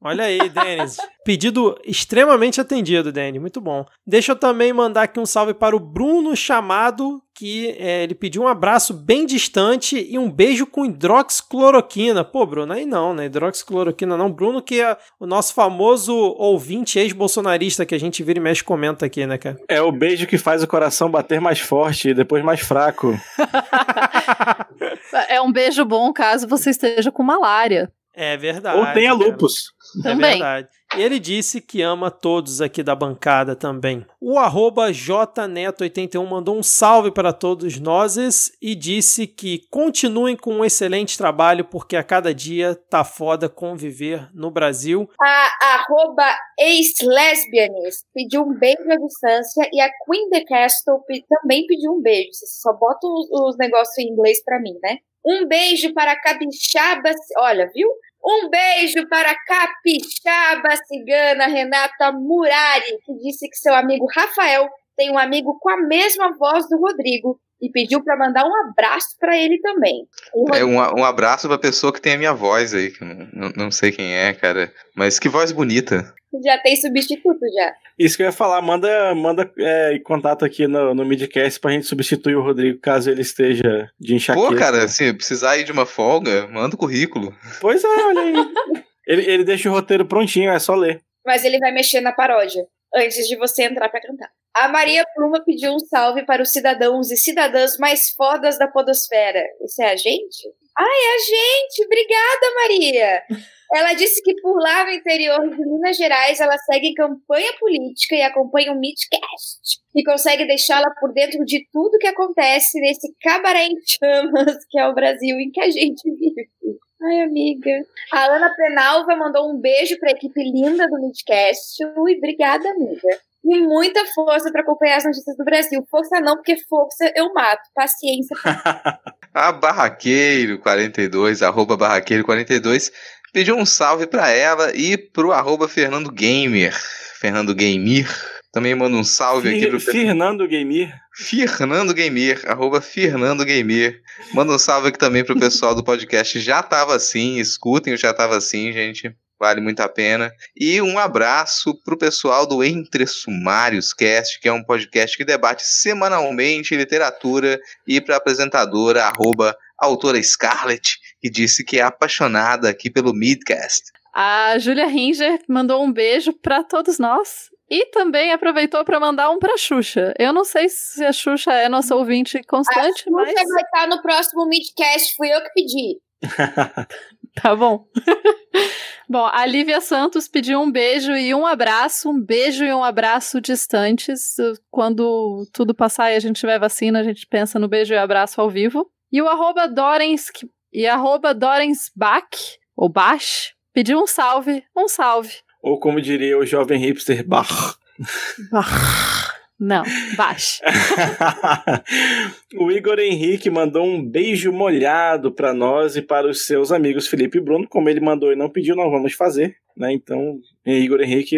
Olha aí, Denis. Pedido extremamente atendido, Denis. Muito bom. Deixa eu também mandar aqui um salve para o Bruno Chamado, que ele pediu um abraço bem distante e um beijo com hidroxicloroquina. Pô, Bruno, aí não, né? Hidroxicloroquina não. Bruno, que é o nosso famoso ouvinte ex-bolsonarista que a gente vira e mexe e comenta aqui, né, cara? É o beijo que faz o coração bater mais forte e depois mais fraco. É um beijo bom caso você esteja com malária. É verdade. Ou tenha lúpus. Também. É verdade. E ele disse que ama todos aqui da bancada também. O @jneto81 mandou um salve para todos nós e disse que continuem com um excelente trabalho, porque a cada dia tá foda conviver no Brasil. A @ex-lesbianes pediu um beijo à distância e a Queen the Castle também pediu um beijo. Você só bota os negócios em inglês pra mim, né? Um beijo para a capixaba... Olha, viu? Um beijo para a capixaba cigana Renata Murari, que disse que seu amigo Rafael tem um amigo com a mesma voz do Rodrigo e pediu para mandar um abraço para ele também. Um abraço para a pessoa que tem a minha voz aí, que eu não sei quem é, cara. Mas que voz bonita. Já tem substituto, já. Isso que eu ia falar, manda contato aqui no Midcast pra gente substituir o Rodrigo, caso ele esteja de enxaqueca. Pô, cara, se precisar ir de uma folga, manda o currículo. Pois é, olha aí. Ele deixa o roteiro prontinho, é só ler. Mas ele vai mexer na paródia, antes de você entrar pra cantar. A Maria Pluma pediu um salve para os cidadãos e cidadãs mais fodas da podosfera. Isso é a gente? Ah, é a gente! Obrigada, Maria! Ela disse que por lá no interior de Minas Gerais ela segue campanha política e acompanha o Midcast. E consegue deixá-la por dentro de tudo que acontece nesse cabaré em chamas que é o Brasil em que a gente vive. Ai, amiga. A Ana Penalva mandou um beijo para a equipe linda do Midcast. Ui, obrigada, amiga. E muita força para acompanhar as notícias do Brasil. Força não, porque força eu mato. Paciência. A Barraqueiro42, @Barraqueiro42, pediu um salve pra ela e pro @Fernando Gamer. Fernando Gamer. Também manda um salve aqui pro Fernando Gamer. Fernando Gamer, @Fernando Gamer. Manda um salve aqui também pro pessoal do podcast Já Tava Assim. Escutem o Já Tava Assim, gente. Vale muito a pena. E um abraço pro pessoal do Entre Sumários Cast, que é um podcast que debate semanalmente literatura, e pra apresentadora, @autora Scarlett, que disse que é apaixonada aqui pelo Midcast. A Júlia Ringer mandou um beijo pra todos nós. E também aproveitou para mandar um pra Xuxa. Eu não sei se a Xuxa é nossa ouvinte constante, mas... A Xuxa vai estar no próximo Midcast, fui eu que pedi. Tá bom. Bom, a Lívia Santos pediu um beijo e um abraço. Um beijo e um abraço distantes. Quando tudo passar e a gente tiver vacina, a gente pensa no beijo e abraço ao vivo. E o @Dorensbach, ou Bach, pediu um salve. Um salve. Ou como diria o jovem hipster, Bach. Não, Bach. O Igor Henrique mandou um beijo molhado para nós e para os seus amigos Felipe e Bruno. Como ele mandou e não pediu, nós vamos fazer, né? Então, Igor Henrique,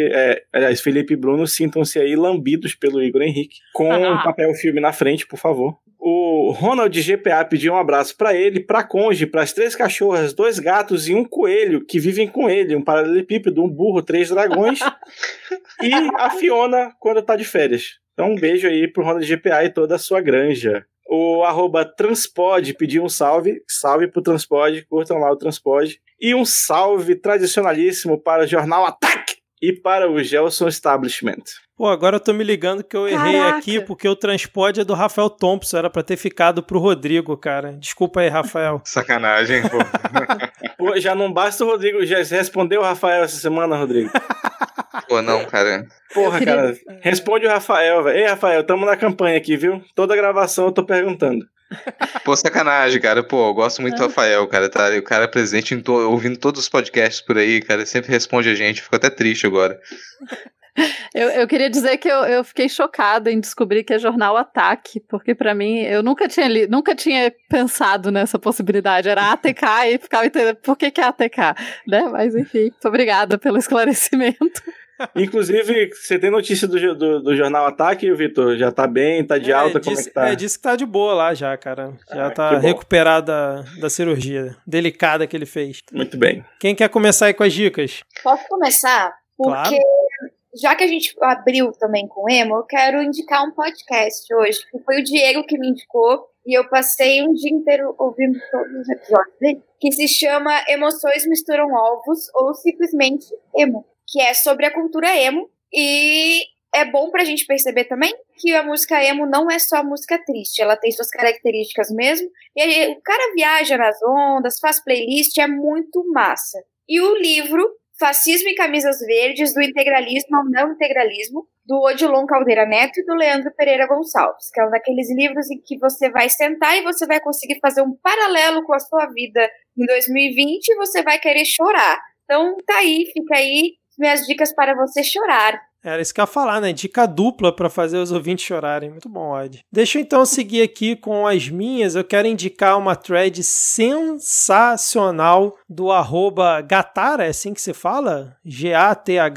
aliás, Felipe e Bruno, sintam-se aí lambidos pelo Igor Henrique. Com papel filme na frente, por favor. O Ronald GPA pediu um abraço para ele, para Conge, para as 3 cachorras, 2 gatos e um coelho que vivem com ele, um paralelepípedo, um burro, 3 dragões e a Fiona quando tá de férias. Então um beijo aí pro Ronald GPA e toda a sua granja. O @Transpod pediu um salve pro Transpod, curtam lá o Transpod. E um salve tradicionalíssimo para o Jornal Ataque e para o Gelson Establishment. Pô, agora eu tô me ligando que eu errei aqui, porque o Transpod é do Rafael Thompson, era pra ter ficado pro Rodrigo, cara. Desculpa aí, Rafael. Sacanagem, pô. Pô, já não basta o Rodrigo, já respondeu o Rafael essa semana, Rodrigo? Pô, não, cara. Porra, cara, responde o Rafael, velho. Ei, Rafael, tamo na campanha aqui, viu? Toda gravação eu tô perguntando. Pô, sacanagem, cara. Pô, eu gosto muito do Rafael, cara. Tá? O cara é presente ouvindo todos os podcasts por aí, cara. Sempre responde a gente. Fico até triste agora. Eu queria dizer que eu fiquei chocada em descobrir que é Jornal Ataque, porque pra mim, eu nunca tinha pensado nessa possibilidade. Era ATK e ficava entendendo por que é ATK, né? Mas enfim, muito obrigada pelo esclarecimento. Inclusive, você tem notícia do Jornal Ataque, Vitor? Já tá bem, tá de alta, como é que tá? Disse que tá de boa lá já, cara. Já tá recuperada da cirurgia delicada que ele fez. Muito bem. Quem quer começar aí com as dicas? Posso começar? Porque já que a gente abriu também com emo, eu quero indicar um podcast hoje, que foi o Diego que me indicou, e eu passei um dia inteiro ouvindo todos os episódios dele, que se chama Emoções Misturam Ovos, ou simplesmente Emo, que é sobre a cultura emo, e é bom pra gente perceber também que a música emo não é só música triste, ela tem suas características mesmo, e aí, o cara viaja nas ondas, faz playlist, é muito massa. E o livro Fascismo e Camisas Verdes, do integralismo ao não integralismo, do Odilon Caldeira Neto e do Leandro Pereira Gonçalves, que é um daqueles livros em que você vai sentar e você vai conseguir fazer um paralelo com a sua vida em 2020 e você vai querer chorar. Então tá aí, fica aí minhas dicas para você chorar. Era isso que eu ia falar, né? Dica dupla para fazer os ouvintes chorarem. Muito bom, Odd. Deixa eu então seguir aqui com as minhas. Eu quero indicar uma thread sensacional do @Gatara, é assim que se fala? Gathara,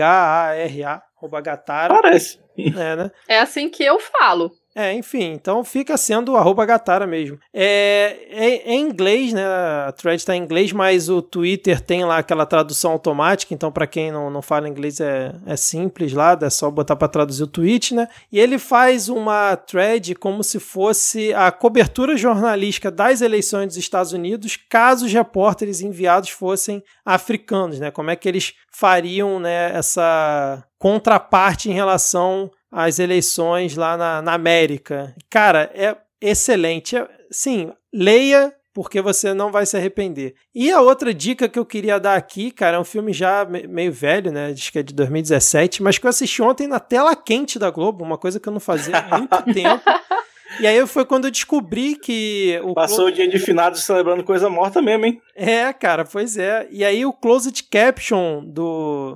@Gatara. Parece. É, né? É assim que eu falo. Enfim, então fica sendo o @Gatara mesmo. É em inglês, né? A thread tá em inglês, mas o Twitter tem lá aquela tradução automática, então para quem não fala inglês é simples lá, é só botar para traduzir o tweet, né? E ele faz uma thread como se fosse a cobertura jornalística das eleições dos Estados Unidos, caso os repórteres enviados fossem africanos, né? Como é que eles fariam, né, essa contraparte em relação às eleições lá na América. Cara, é excelente. Sim, leia, porque você não vai se arrepender. E a outra dica que eu queria dar aqui, cara, é um filme já meio velho, né? Diz que é de 2017, mas que eu assisti ontem na tela quente da Globo, uma coisa que eu não fazia há muito tempo. E aí foi quando eu descobri que... Passou o dia de finados celebrando coisa morta mesmo, hein? Cara, pois é. E aí o Closed Caption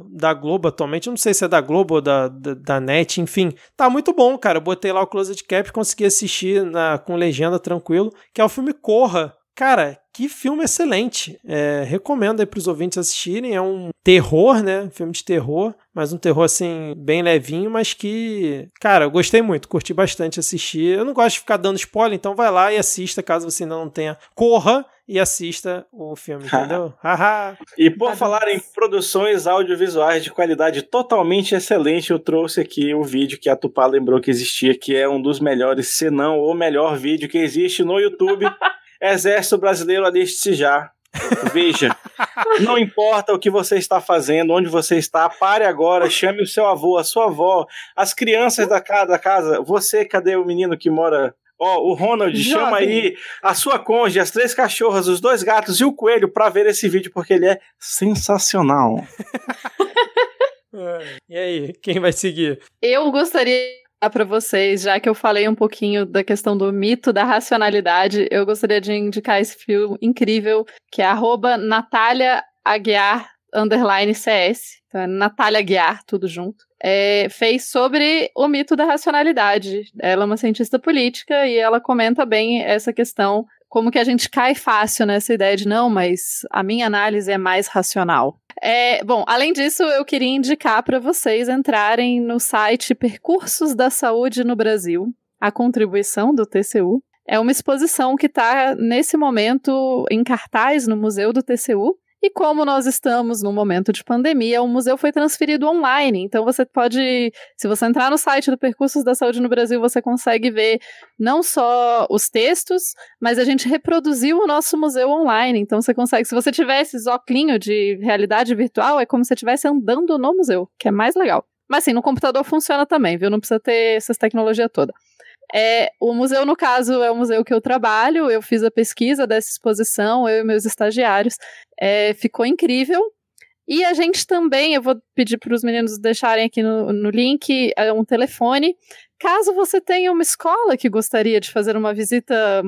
da Globo atualmente, eu não sei se é da Globo ou da NET, enfim, tá muito bom, cara. Eu botei lá o Closed Caption, consegui assistir com legenda tranquilo, que é o filme Corra. Cara, que filme excelente. Recomendo aí pros ouvintes assistirem. É um terror, né? Filme de terror, mas um terror, assim, bem levinho, mas que... Cara, eu gostei muito, curti bastante assistir. Eu não gosto de ficar dando spoiler, então vai lá e assista, caso você ainda não tenha. Corra e assista o filme, entendeu? E por falar em produções audiovisuais de qualidade totalmente excelente, eu trouxe aqui o vídeo que a Tupá lembrou que existia, que é um dos melhores, se não o melhor vídeo que existe no YouTube. Exército Brasileiro, aliste-se já. Veja, não importa o que você está fazendo, onde você está, pare agora, chame o seu avô, a sua avó, as crianças da casa. Você, cadê o menino que mora? O Ronald, chama aí a sua cônjuge, as 3 cachorras, os 2 gatos e o coelho para ver esse vídeo, porque ele é sensacional. E aí, quem vai seguir? Eu gostaria para vocês, já que eu falei um pouquinho da questão do mito da racionalidade, eu gostaria de indicar esse filme incrível, que é @NataliaAguiar_CS, então é Natália Aguiar, tudo junto. Fez sobre o mito da racionalidade. Ela é uma cientista política e ela comenta bem essa questão, como que a gente cai fácil nessa ideia de não, mas a minha análise é mais racional. Bom, além disso, eu queria indicar para vocês entrarem no site Percursos da Saúde no Brasil, a contribuição do TCU. É uma exposição que está, nesse momento, em cartaz no Museu do TCU. E como nós estamos num momento de pandemia, o museu foi transferido online. Então você pode, se você entrar no site do Percursos da Saúde no Brasil, você consegue ver não só os textos, mas a gente reproduziu o nosso museu online. Então você consegue, se você tiver esses óculos de realidade virtual, é como se você estivesse andando no museu, que é mais legal. Mas sim, no computador funciona também, viu? Não precisa ter essas tecnologias todas. O museu, no caso, é o museu que eu trabalho, eu fiz a pesquisa dessa exposição, eu e meus estagiários, ficou incrível. E a gente também, eu vou pedir para os meninos deixarem aqui no link um telefone, caso você tenha uma escola que gostaria de fazer uma visita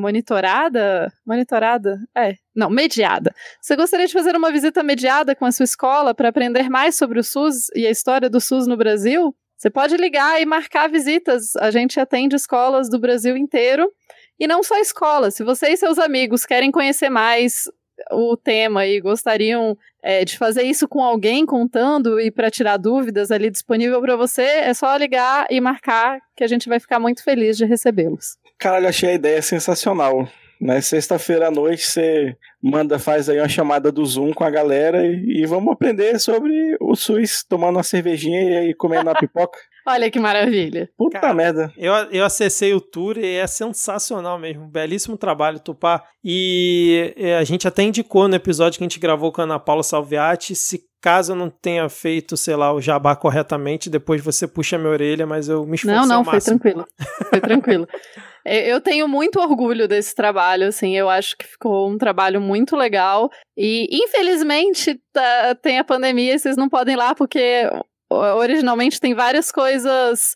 mediada. Você gostaria de fazer uma visita mediada com a sua escola para aprender mais sobre o SUS e a história do SUS no Brasil? Você pode ligar e marcar visitas. A gente atende escolas do Brasil inteiro. E não só escolas. Se você e seus amigos querem conhecer mais o tema e gostariam de fazer isso com alguém contando e para tirar dúvidas ali disponível para você, é só ligar e marcar que a gente vai ficar muito feliz de recebê-los. Caralho, achei a ideia sensacional. Né? Sexta-feira à noite você faz aí uma chamada do Zoom com a galera e vamos aprender sobre o SUS, tomando uma cervejinha e comendo uma pipoca. Olha que maravilha. Puta Cara, merda. Eu acessei o tour e é sensacional mesmo. Belíssimo trabalho, Tupá. E a gente até indicou no episódio que a gente gravou com a Ana Paula Salviati, se caso eu não tenha feito, sei lá, o jabá corretamente, depois você puxa a minha orelha, mas eu me esforcei Não, ao máximo. foi tranquilo. Foi tranquilo. Eu tenho muito orgulho desse trabalho, assim, eu acho que ficou um trabalho muito legal. E, infelizmente, tem a pandemia e vocês não podem ir lá, porque originalmente tem várias coisas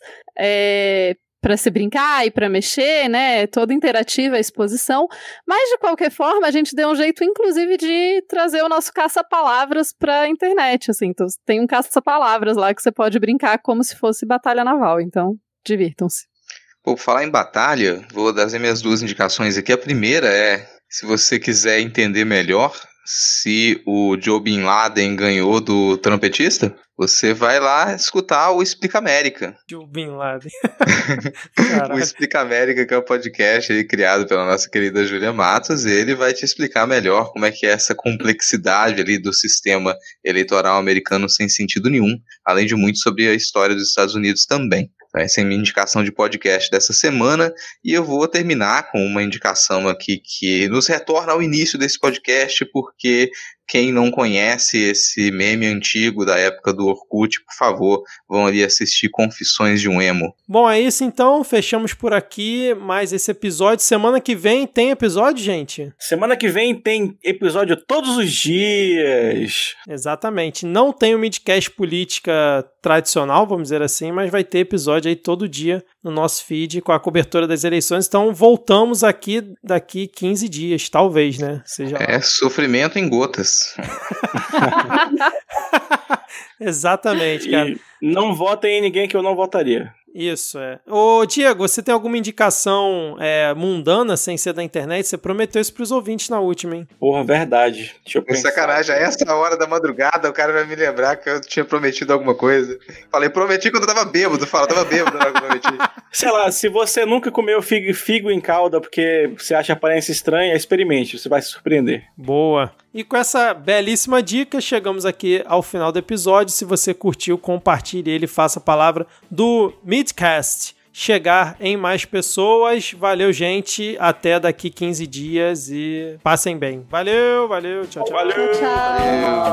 para se brincar e para mexer, né? Toda interativa a exposição. Mas, de qualquer forma, a gente deu um jeito, inclusive, de trazer o nosso caça-palavras para a internet, assim. Então, tem um caça-palavras lá que você pode brincar como se fosse batalha naval. Então, divirtam-se. Por falar em batalha, vou dar as minhas 2 indicações aqui. A primeira é, se você quiser entender melhor se o Joe Bin Laden ganhou do trompetista, você vai lá escutar o Explica América. Joe Bin Laden. O Explica América, que é o podcast aí, criado pela nossa querida Júlia Matos, ele vai te explicar melhor como é que é essa complexidade ali do sistema eleitoral americano sem sentido nenhum, além de muito sobre a história dos Estados Unidos também. Essa é a minha indicação de podcast dessa semana, e eu vou terminar com uma indicação aqui que nos retorna ao início desse podcast, porque quem não conhece esse meme antigo da época do Orkut, por favor, vão ali assistir Confissões de um Emo. Bom, é isso então, fechamos por aqui mais esse episódio. Semana que vem tem episódio, gente? Semana que vem tem episódio todos os dias. Exatamente, não tem o Midcast Política tradicional, vamos dizer assim, mas vai ter episódio aí todo dia no nosso feed com a cobertura das eleições, então voltamos aqui daqui 15 dias, talvez, né? Seja lá. Sofrimento em gotas. Exatamente, cara. E não votem em ninguém que eu não votaria. Isso, é. Ô, Diego, você tem alguma indicação mundana sem ser da internet? Você prometeu isso pros ouvintes na última, hein? Porra, verdade. Deixa eu pensar. Sacanagem, a essa hora da madrugada o cara vai me lembrar que eu tinha prometido alguma coisa. Falei, prometi quando eu tava bêbado. Tava bêbado na hora que eu prometi. Sei lá, se você nunca comeu figo em calda porque você acha a aparência estranha, experimente, você vai se surpreender. Boa. E com essa belíssima dica, chegamos aqui ao final do episódio. Se você curtiu, compartilhe ele, faça a palavra do Midcast chegar em mais pessoas. Valeu, gente. Até daqui 15 dias e passem bem. Valeu, tchau, tchau. Valeu. Tchau.